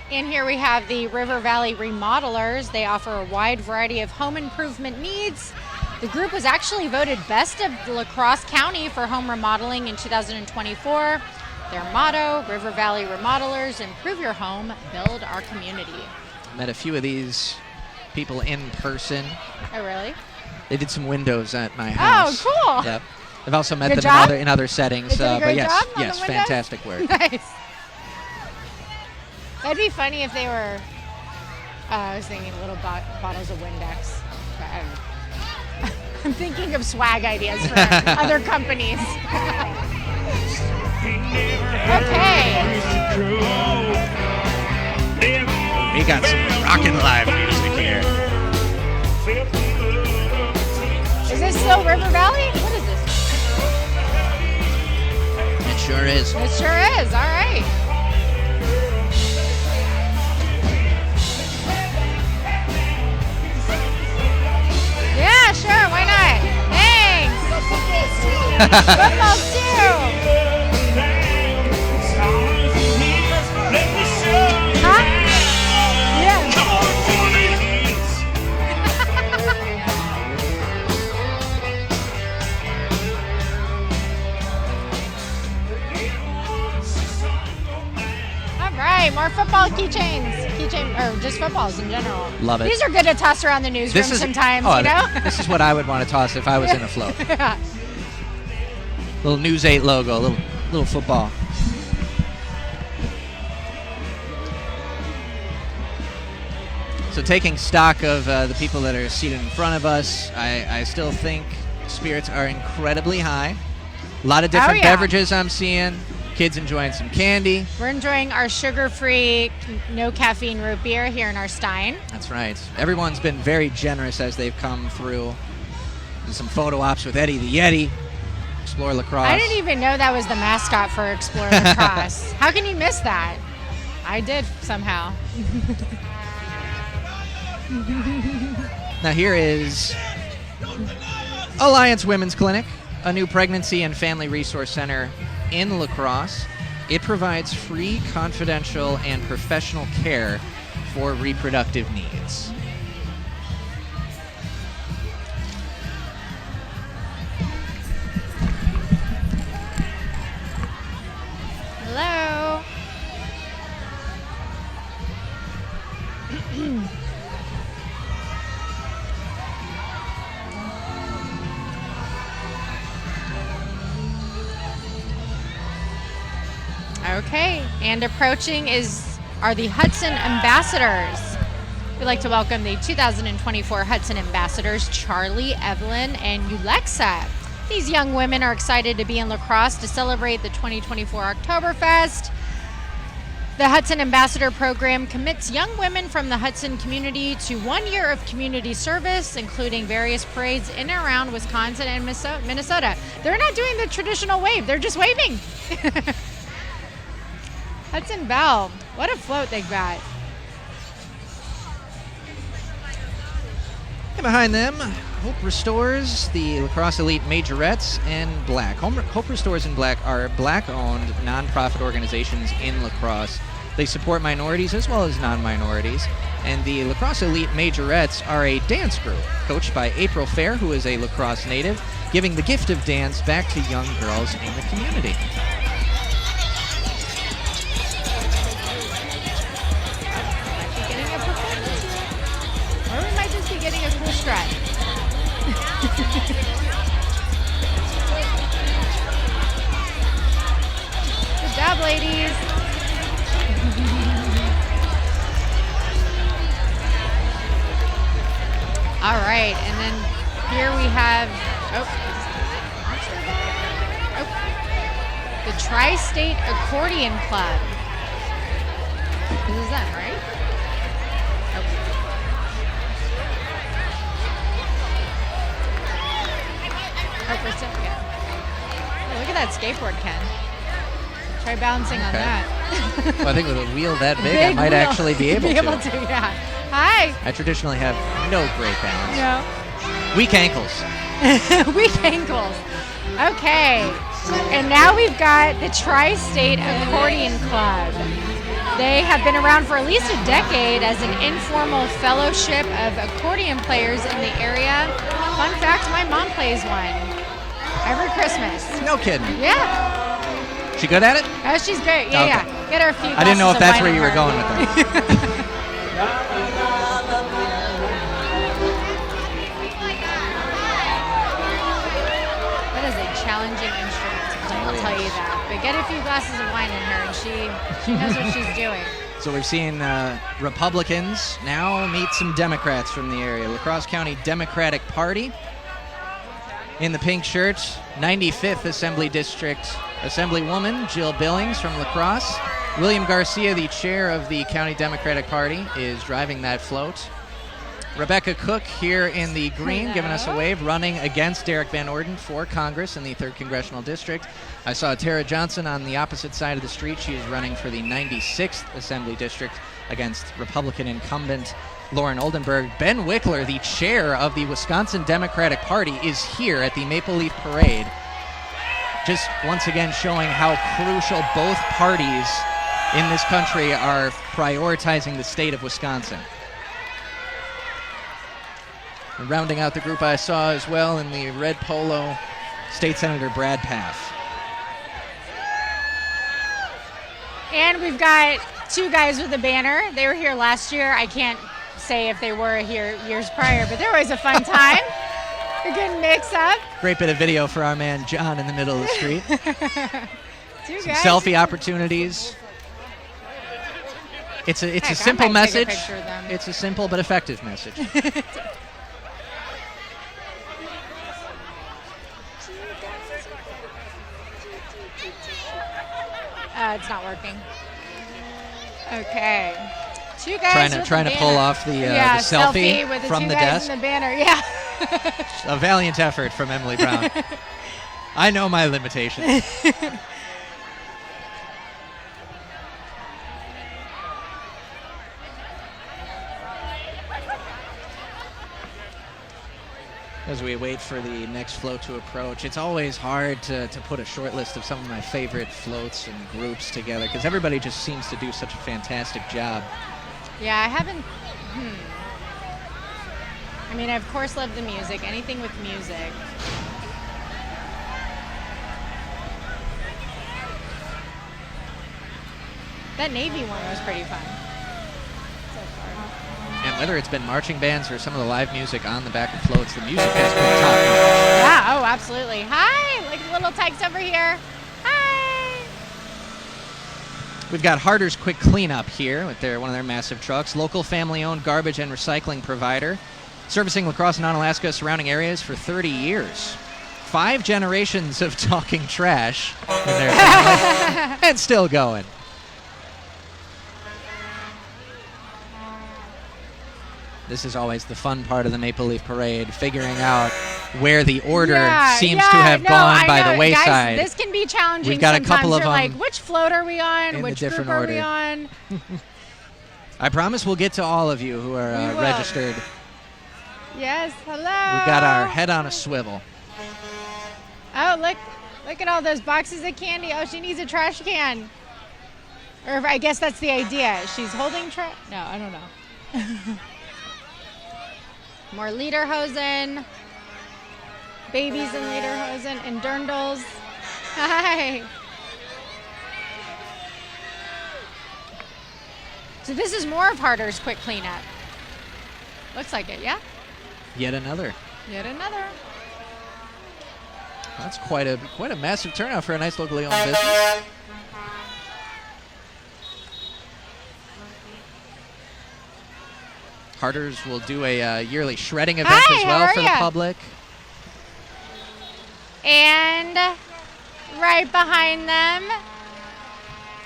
In here we have the River Valley Remodelers. They offer a wide variety of home improvement needs. The group was actually voted best of La Crosse County for home remodeling in 2024. Their motto, River Valley Remodelers, improve your home, build our community. Met a few of these people in person. Oh, really? They did some windows at my house. Oh, cool. Yep. I've also met Good them job? in other settings. They did a but great yes, job on yes, the windows? fantastic work. Nice. That'd be funny if they were, I was thinking little bottles of Windex. But I don't know. I'm thinking of swag ideas for other companies. Okay. We got some rockin' live music here. Is this still River Valley? What is this? It sure is. It sure is. All right. Yeah, sure. Why not? Thanks. Football too. Huh? Yeah. All right, more football keychains. Or just footballs in general. Love it. These are good to toss around the newsroom sometimes, you know? This is what I would want to toss if I was in a float. Yeah. Little News 8 logo, little football. So taking stock of the people that are seated in front of us, I still think spirits are incredibly high. A lot of different beverages I'm seeing. Kids enjoying some candy. We're enjoying our sugar-free, no caffeine root beer here in our stein. That's right. Everyone's been very generous as they've come through. There's some photo ops with Eddie the Yeti. Explore La Crosse. I didn't even know that was the mascot for Explore La Crosse. How can you miss that? I did somehow. Now here is Alliance Women's Clinic, a new pregnancy and family resource center in La Crosse. It provides free, confidential, and professional care for reproductive needs. Hello. Okay, and approaching are the Hudson Ambassadors. We'd like to welcome the 2024 Hudson Ambassadors, Charlie, Evelyn, and Ulexa. These young women are excited to be in La Crosse to celebrate the 2024 Oktoberfest. The Hudson Ambassador Program commits young women from the Hudson community to 1 year of community service, including various parades in and around Wisconsin and Minnesota. They're not doing the traditional wave, they're just waving. Hudson Bell, what a float they've got. And behind them, Hope Restores, the Lacrosse Elite Majorettes, and Black. Hope Restores and Black are Black-owned nonprofit organizations in lacrosse. They support minorities as well as non-minorities. And the Lacrosse Elite Majorettes are a dance group coached by April Fair, who is a lacrosse native, giving the gift of dance back to young girls in the community. Or we might just be getting a cool strut. Good job, ladies. All right, and then here we have the Tri-State Accordion Club. This is them, right? Oh, we're still, yeah. Oh, look at that skateboard, Ken. Try balancing on that. Well, I think with a wheel that big, I might actually be able to. Yeah. Hi. I traditionally have no great balance. No. Weak ankles. Weak ankles. Okay. And now we've got the Tri-State Accordion Club. They have been around for at least a decade as an informal fellowship of accordion players in the area. Fun fact, my mom plays one every Christmas. No kidding. Yeah. She good at it? Oh, she's great. Yeah, Okay. yeah. Get her a few I didn't know if that's glasses of where wine you in were her. going with that. That is a challenging instrument to play, I'll tell you that. But get a few glasses of wine in her and she knows what she's doing. So we've seen Republicans now meet some Democrats from the area. La Crosse County Democratic Party in the pink shirt, 95th Assembly District Assemblywoman Jill Billings from La Crosse. William Garcia, the chair of the County Democratic Party, is driving that float. Rebecca Cook here in the green, giving us a wave, running against Derek Van Orden for Congress in the 3rd Congressional District. I saw Tara Johnson on the opposite side of the street. She is running for the 96th Assembly District against Republican incumbent Lauren Oldenburg. Ben Wickler, the chair of the Wisconsin Democratic Party, is here at the Maple Leaf Parade. Just once again showing how crucial both parties in this country are prioritizing the state of Wisconsin. And rounding out the group I saw as well in the red polo, State Senator Brad Paff. And we've got two guys with a banner. They were here last year. I can't say if they were here years prior, but they're always a fun time. A good mix-up. Great bit of video for our man John in the middle of the street. Two Some guys. selfie opportunities. It's a Heck, I simple might take a message. picture of them. It's a simple but effective message. It's not working. Okay. Two guys trying to pull off the selfie with the from two the guys desk. in the banner. Yeah. A valiant effort from Emily Brown. I know my limitations. As we wait for the next float to approach, it's always hard to put a short list of some of my favorite floats and groups together because everybody just seems to do such a fantastic job. Yeah, I haven't. I mean, I of course love the music. Anything with music. That Navy one was pretty fun. So far. And whether it's been marching bands or some of the live music on the back of floats, the music has been top-notch. Yeah, oh, absolutely. Hi, like little tykes over here. Hi. We've got Harder's Quick Cleanup here with one of their massive trucks. Local family-owned garbage and recycling provider. Servicing La Crosse and Onalaska surrounding areas for 30 years. 5 generations of talking trash in their family. And still going. This is always the fun part of the Maple Leaf Parade, figuring out where the order seems to have gone by the wayside. Guys, this can be challenging. We've got sometimes. a couple of You're them like, which float are we on? Which group are we on? I promise we'll get to all of you who are registered. Yes, hello. We've got our head on a swivel. Oh, look at all those boxes of candy. Oh, she needs a trash can. Or I guess that's the idea. She's holding trash. No, I don't know. More lederhosen. Babies in lederhosen and dirndls. Hi. So this is more of Harder's quick cleanup. Looks like it, yeah? Yet another. Yet another. That's quite a massive turnout for a nice locally owned business. Harder's will do a yearly shredding event as well for the public. And right behind them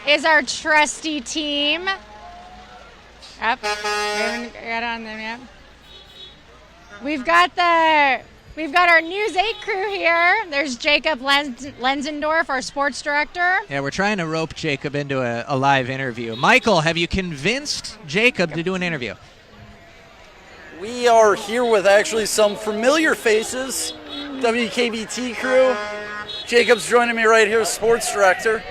is our trusty team. Up. We haven't got on them yet. We've got our News 8 crew here. There's Jacob Lenzendorf, our sports director. Yeah, we're trying to rope Jacob into a live interview. Michael, have you convinced Jacob to do an interview? We are here with actually some familiar faces, WKBT crew. Jacob's joining me right here, sports director.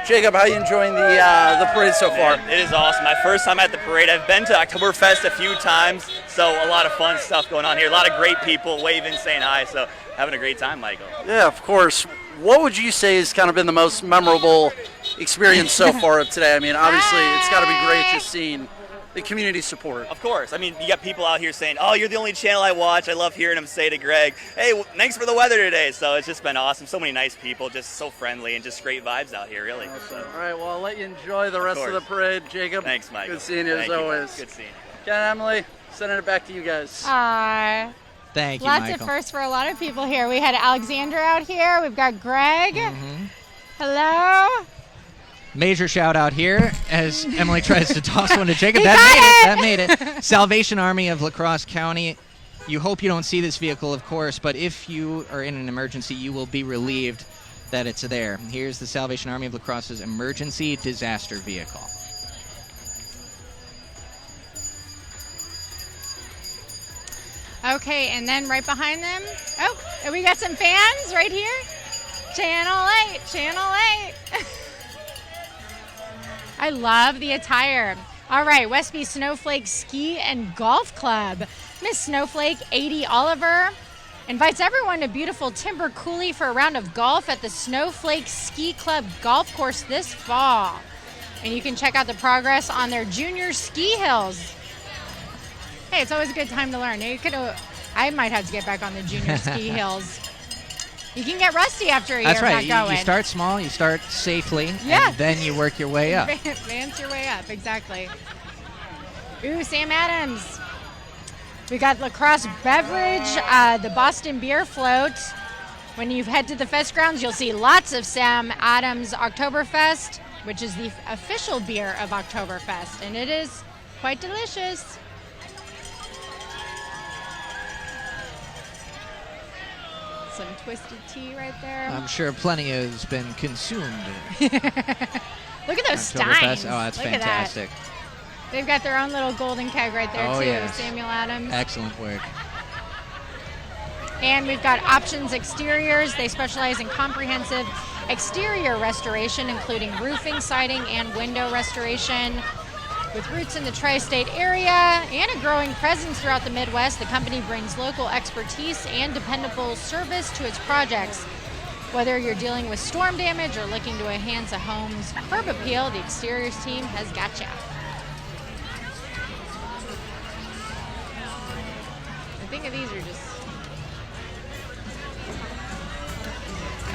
Jacob, how are you enjoying the parade so far? It is awesome. My first time at the parade. I've been to Oktoberfest a few times, so a lot of fun stuff going on here. A lot of great people waving, saying hi, so having a great time, Michael. Yeah, of course. What would you say has kind of been the most memorable experience so far of today? I mean, obviously, it's got to be great just seeing the community support. Of course. I mean, you got people out here saying, oh, you're the only channel I watch. I love hearing them say to Greg, hey, thanks for the weather today. So it's just been awesome. So many nice people, just so friendly, and just great vibes out here, really. Awesome. All right, well, I'll let you enjoy the rest of the parade, Jacob. Thanks, Michael. Good seeing you as always. Good seeing you. Ken and Emily, sending it back to you guys. Thank you, Lots Michael. of firsts for a lot of people here. We had Alexandra out here. We've got Greg. Hello. Major shout out here as Emily tries to toss one to Jacob. That made it. Salvation Army of La Crosse County. You hope you don't see this vehicle, of course, but if you are in an emergency, you will be relieved that it's there. Here's the Salvation Army of La Crosse's emergency disaster vehicle. Okay, and then right behind them, oh, we got some fans right here. Channel 8, Channel 8. I love the attire. All right, Westby Snowflake Ski and Golf Club. Miss Snowflake, 80 Oliver, invites everyone to beautiful Timber Coulee for a round of golf at the Snowflake Ski Club golf course this fall. And you can check out the progress on their junior ski hills. Hey, it's always a good time to learn. I might have to get back on the junior ski hills. You can get rusty after a year. That's right. Not going. You start small, you start safely, Yeah. and then you work your way up. Advance your way up, exactly. Ooh, Sam Adams. We got La Crosse Beverage, the Boston Beer Float. When you head to the fest grounds, you'll see lots of Sam Adams Oktoberfest, which is the official beer of Oktoberfest, and it is quite delicious. Some twisted tea right there. I'm sure plenty has been consumed. Look at those steins. Oh, that's Look fantastic. At that. They've got their own little golden keg right there, too. Yes. Samuel Adams. Excellent work. And we've got Options Exteriors. They specialize in comprehensive exterior restoration, including roofing, siding, and window restoration. With roots in the tri-state area and a growing presence throughout the Midwest, the company brings local expertise and dependable service to its projects. Whether you're dealing with storm damage or looking to enhance a home's curb appeal, the exteriors team has got you. I think of these are just...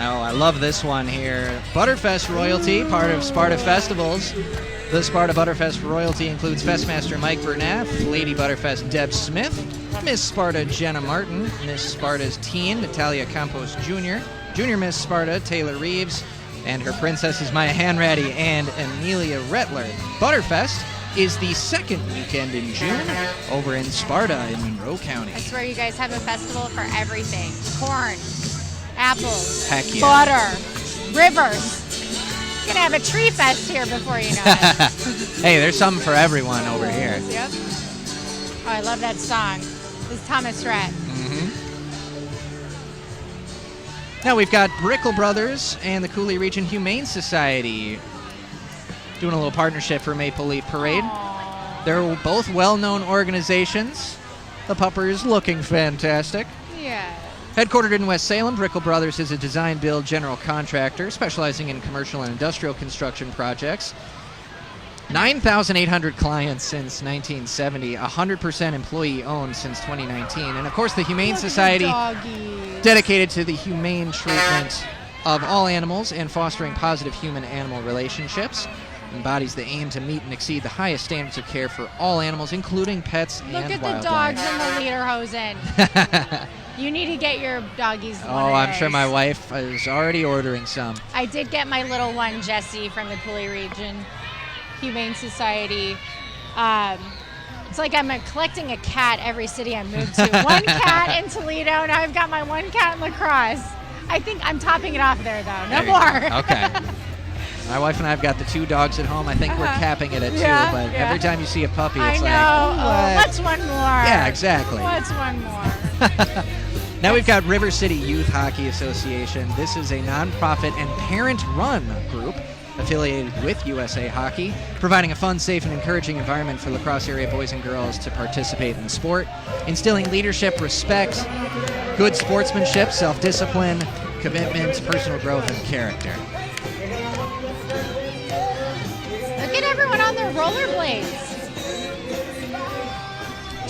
Oh, I love this one here. Butterfest royalty, part of Sparta Festivals. The Sparta Butterfest royalty includes Festmaster Mike Bernath, Lady Butterfest Deb Smith, Miss Sparta Jenna Martin, Miss Sparta's teen Natalia Campos Jr., Junior Miss Sparta Taylor Reeves, and her princesses Maya Hanratty and Amelia Rettler. Butterfest is the second weekend in June over in Sparta in Monroe County. That's where you guys have a festival for everything. Corn, apples, Heck yeah. butter, rivers. You're going to have a tree fest here before you know it. Hey, there's something for everyone over here. Yep. Oh, I love that song. This is Thomas Rhett. Now we've got Brickell Brothers and the Cooley Region Humane Society doing a little partnership for Maple Leaf Parade. Aww. They're both well-known organizations. The pupper's looking fantastic. Yeah. Headquartered in West Salem, Brickell Brothers is a design-build general contractor specializing in commercial and industrial construction projects. 9,800 clients since 1970, 100% employee-owned since 2019. And, of course, the Humane Society, dedicated to the humane treatment of all animals and fostering positive human-animal relationships, embodies the aim to meet and exceed the highest standards of care for all animals, including pets and wildlife. Look at the dogs in the lederhosen. You need to get your doggies one Oh, of I'm those. sure my wife is already ordering some. I did get my little one, Jessie, from the Cooley Region Humane Society. It's like I'm collecting a cat every city I move to. One cat in Toledo, and I've got my one cat in La Crosse. I think I'm topping it off there, though. No more. Okay. My wife and I have got the 2 dogs at home. I think we're capping it at 2, but every time you see a puppy, it's I know. like, What's one more? Yeah, exactly. What's one more? Now we've got River City Youth Hockey Association. This is a nonprofit and parent-run group affiliated with USA Hockey, providing a fun, safe, and encouraging environment for La Crosse area boys and girls to participate in the sport, instilling leadership, respect, good sportsmanship, self-discipline, commitment, personal growth, and character. Look at everyone on their rollerblades.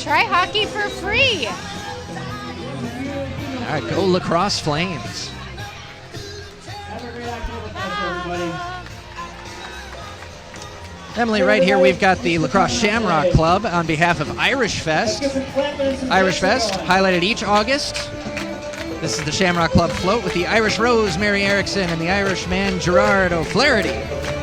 Try hockey for free. All right, go La Crosse Flames. Emily, right here we've got the La Crosse Shamrock Club on behalf of Irish Fest. Irish Fest, highlighted each August. This is the Shamrock Club float with the Irish Rose, Mary Erickson, and the Irishman, Gerard O'Flaherty,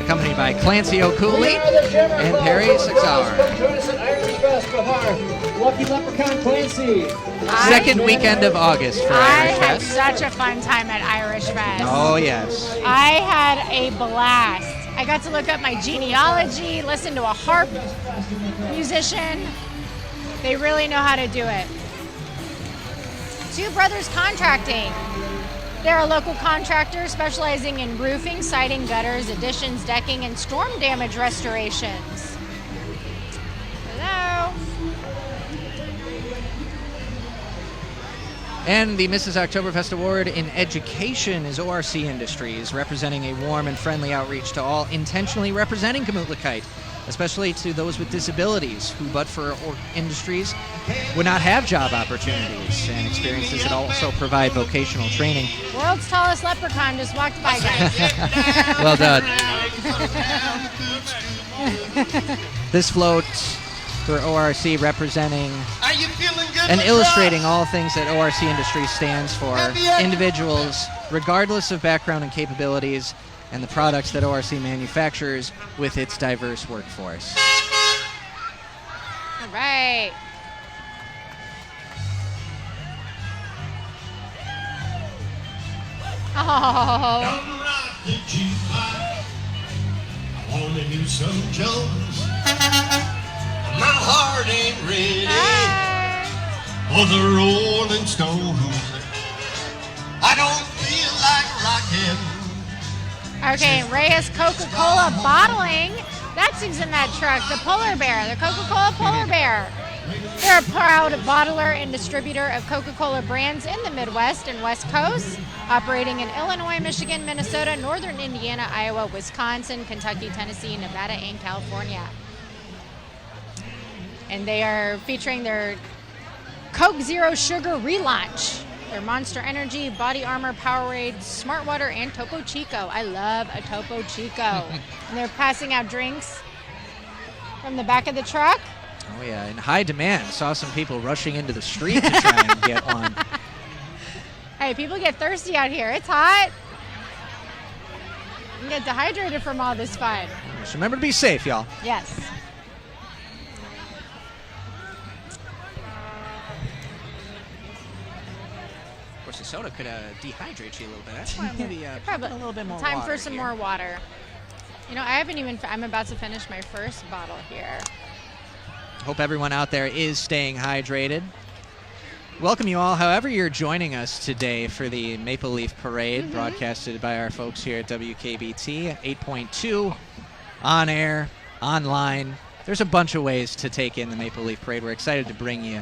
accompanied by Clancy O'Cooley and Perry Sixhour. Join us at Irish Fest with our lucky leprechaun Clancy. Second weekend of August for I Irish had Fest. such a fun time at Irish Fest. Oh, yes. I had a blast. I got to look up my genealogy, listen to a harp musician. They really know how to do it. Two Brothers Contracting. They're a local contractor specializing in roofing, siding, gutters, additions, decking, and storm damage restorations. Hello. And the Mrs. Oktoberfest Award in Education is ORC Industries, representing a warm and friendly outreach to all intentionally representing Kamutlakite, especially to those with disabilities who, but for industries, would not have job opportunities and experiences that also provide vocational training. World's tallest leprechaun just walked by, guys. Well done. This float for ORC representing and illustrating all things that ORC Industries stands for, individuals, regardless of background and capabilities, and the products that ORC manufactures with its diverse workforce. All right. Oh. I wanna do some Jones. My heart ain't ready for the Rolling Stones. I don't feel like rocking. Okay, Reyes Coca-Cola Bottling. That's who's in that truck. The Polar Bear, the Coca-Cola Polar Bear. They're a proud bottler and distributor of Coca-Cola brands in the Midwest and West Coast, operating in Illinois, Michigan, Minnesota, Northern Indiana, Iowa, Wisconsin, Kentucky, Tennessee, Nevada, and California. And they are featuring their Coke Zero Sugar relaunch. Their Monster Energy, Body Armor, Powerade, Smart Water, and Topo Chico. I love a Topo Chico. And they're passing out drinks from the back of the truck. Oh yeah, in high demand. Saw some people rushing into the street to try and get one. Hey, people get thirsty out here. It's hot. You can get dehydrated from all this fun. Just remember to be safe, y'all. Yes. soda could dehydrate you a little bit. That's why I'm going to be Probably a little bit more time water for some here. more water. You know, I'm about to finish my first bottle here. Hope everyone out there is staying hydrated. Welcome you all, however you're joining us today for the Maple Leaf Parade, broadcasted by our folks here at WKBT 8.2, on air, online. There's a bunch of ways to take in the Maple Leaf Parade. We're excited to bring you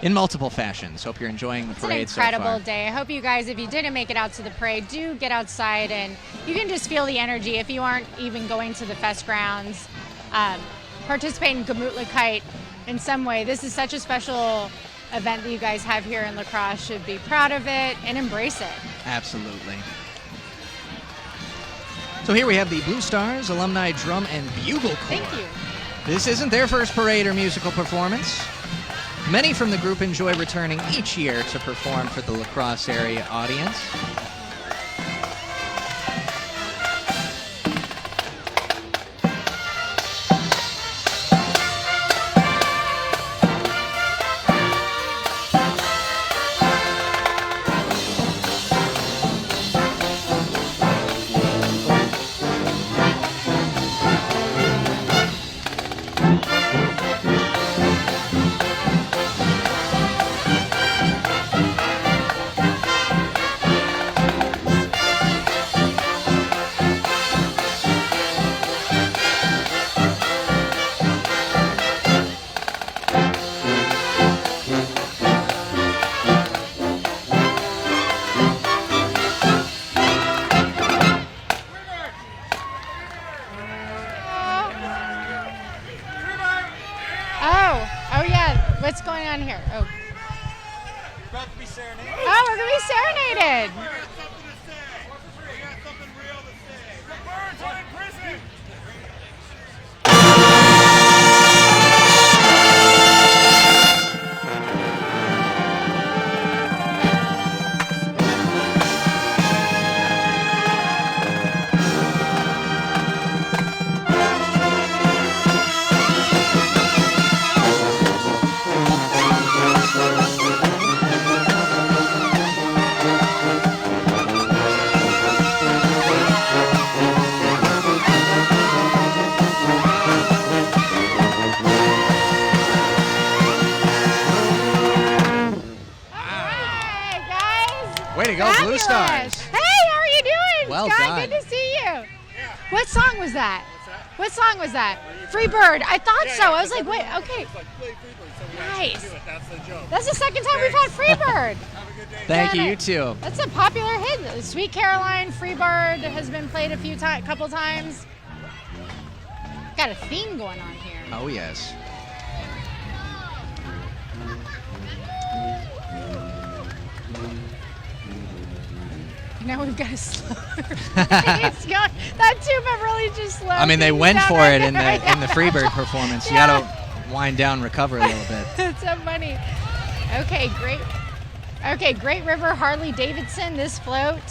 in multiple fashions. Hope you're enjoying the parade so far. It's an incredible day. I hope you guys, if you didn't make it out to the parade, do get outside and you can just feel the energy. If you aren't even going to the fest grounds, participate in Gemütlichkeit in some way. This is such a special event that you guys have here in La Crosse. Should be proud of it and embrace it. Absolutely. So here we have the Blue Stars Alumni Drum and Bugle Corps. Thank you. This isn't their first parade or musical performance. Many from the group enjoy returning each year to perform for the La Crosse area audience. What's going on here? Oh. About to be serenaded. Oh, we're going to be serenaded. We got something to say. We got something real to say. The birds are in prison. Way to go, Blue Stars. Hey, how are you doing? Well Scott, done. good to see you. Yeah. What song was that? What song was that? Free Bird. I thought so. I was like, wait, okay. Nice. That's the second time we've had Free Bird. Thank you, you too. That's a popular hit. Sweet Caroline, Free Bird has been played a couple times. Got a theme going on here. Oh, yes. Now we've got to slow. It's going, that tube really just slowed. I mean, they things went down for right it in now. the Freebird performance. You Yeah. got to wind down, recover a little bit. That's so funny. Okay, great. Okay, Great River Harley Davidson. This float.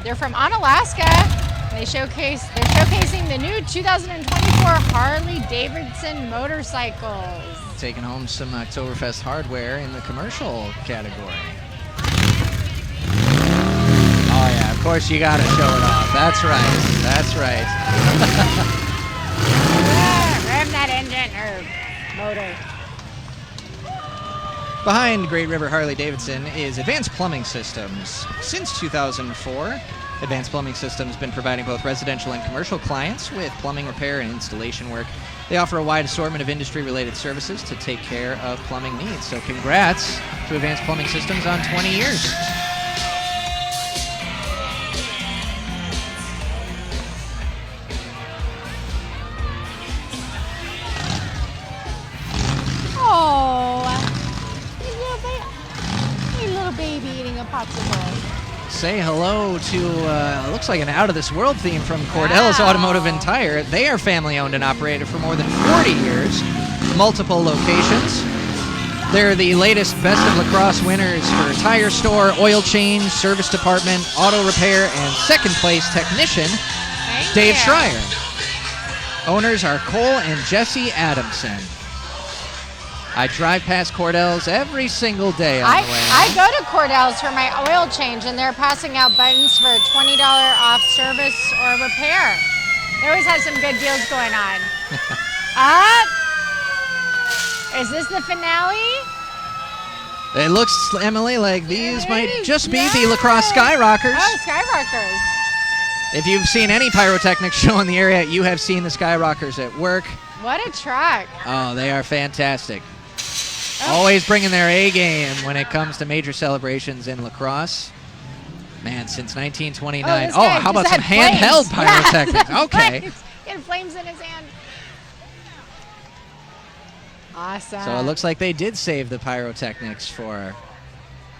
They're from Onalaska. They're showcasing the new 2024 Harley Davidson motorcycles. Taking home some Oktoberfest hardware in the commercial category. Oh yeah, of course you gotta show it off. That's right. That's right. Rev that engine or motor. Behind Great River Harley-Davidson is Advanced Plumbing Systems. Since 2004, Advanced Plumbing Systems has been providing both residential and commercial clients with plumbing repair and installation work. They offer a wide assortment of industry-related services to take care of plumbing needs. So congrats to Advanced Plumbing Systems on 20 years. Oh, hey little baby eating a popsicle. Say hello to, looks like an out-of-this-world theme from Cordell's Automotive and Tire. They are family-owned and operated for more than 40 years, multiple locations. They're the latest Best of La Crosse winners for tire store, oil change, service department, auto repair, and second-place technician, Dave Schreier. Owners are Cole and Jesse Adamson. I drive past Cordell's every single day on the way. I go to Cordell's for my oil change, and they're passing out buttons for $20 off service or repair. They always have some good deals going on. Is this the finale? It looks, Emily, like these might just be the Lacrosse Skyrockers. Oh, Skyrockers. If you've seen any pyrotechnics show in the area, you have seen the Skyrockers at work. What a truck. Oh, they are fantastic. Always bringing their A game when it comes to major celebrations in lacrosse. Man, since 1929. Oh, how about some handheld pyrotechnics? Yeah, okay. He had flames in his hand. Awesome. So it looks like they did save the pyrotechnics for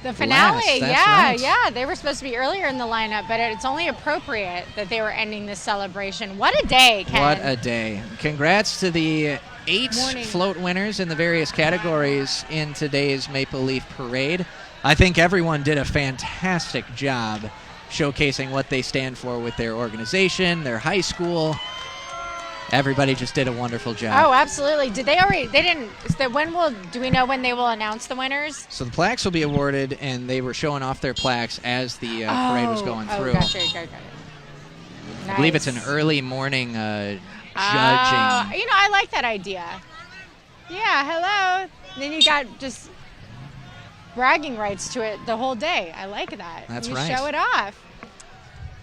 the finale. last. Yeah, That's right. They were supposed to be earlier in the lineup, but it's only appropriate that they were ending this celebration. What a day, Ken. What a day. Congrats to the 8 float winners in the various categories in today's Maple Leaf Parade. I think everyone did a fantastic job showcasing what they stand for with their organization, their high school. Everybody just did a wonderful job. Oh, absolutely. Did they already? They didn't. Do we know when they will announce the winners? So the plaques will be awarded, and they were showing off their plaques as the parade was going through. Got it. Nice. I believe it's an early morning judging. I like that idea. Yeah, hello. Then you got just bragging rights to it the whole day. I like that. That's you right. Show it off.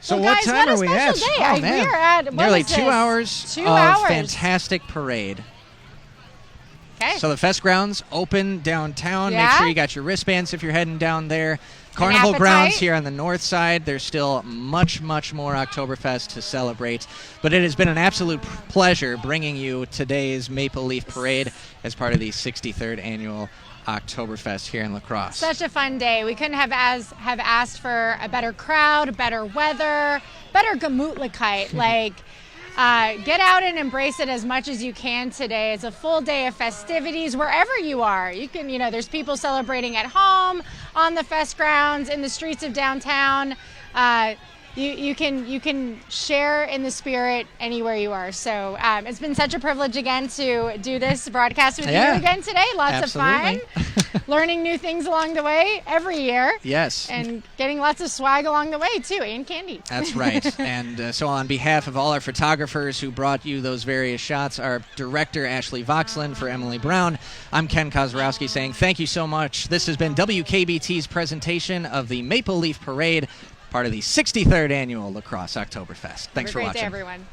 So well, what guys, time what are we at? Day. Oh, man. We're at nearly 2 hours of fantastic parade. Okay. So the fest grounds open downtown. Yeah. Make sure you got your wristbands if you're heading down there. Carnival grounds here on the north side. There's still much, much more Oktoberfest to celebrate. But it has been an absolute pleasure bringing you today's Maple Leaf Parade as part of the 63rd annual Oktoberfest here in La Crosse. Such a fun day. We couldn't have asked for a better crowd, better weather, better Gemütlichkeit. Get out and embrace it as much as you can today. It's a full day of festivities wherever you are. You can, there's people celebrating at home, on the fest grounds, in the streets of downtown. You can share in the spirit anywhere you are. So it's been such a privilege again to do this broadcast with you again today. Lots of fun. Learning new things along the way every year. Yes. And getting lots of swag along the way, too, and candy. That's right. And so on behalf of all our photographers who brought you those various shots, our director, Ashley Voxland, for Emily Brown, I'm Ken Kozorowski saying thank you so much. This has been WKBT's presentation of the Maple Leaf Parade, part of the 63rd annual La Crosse Oktoberfest. Thanks for watching. Have a great day, everyone.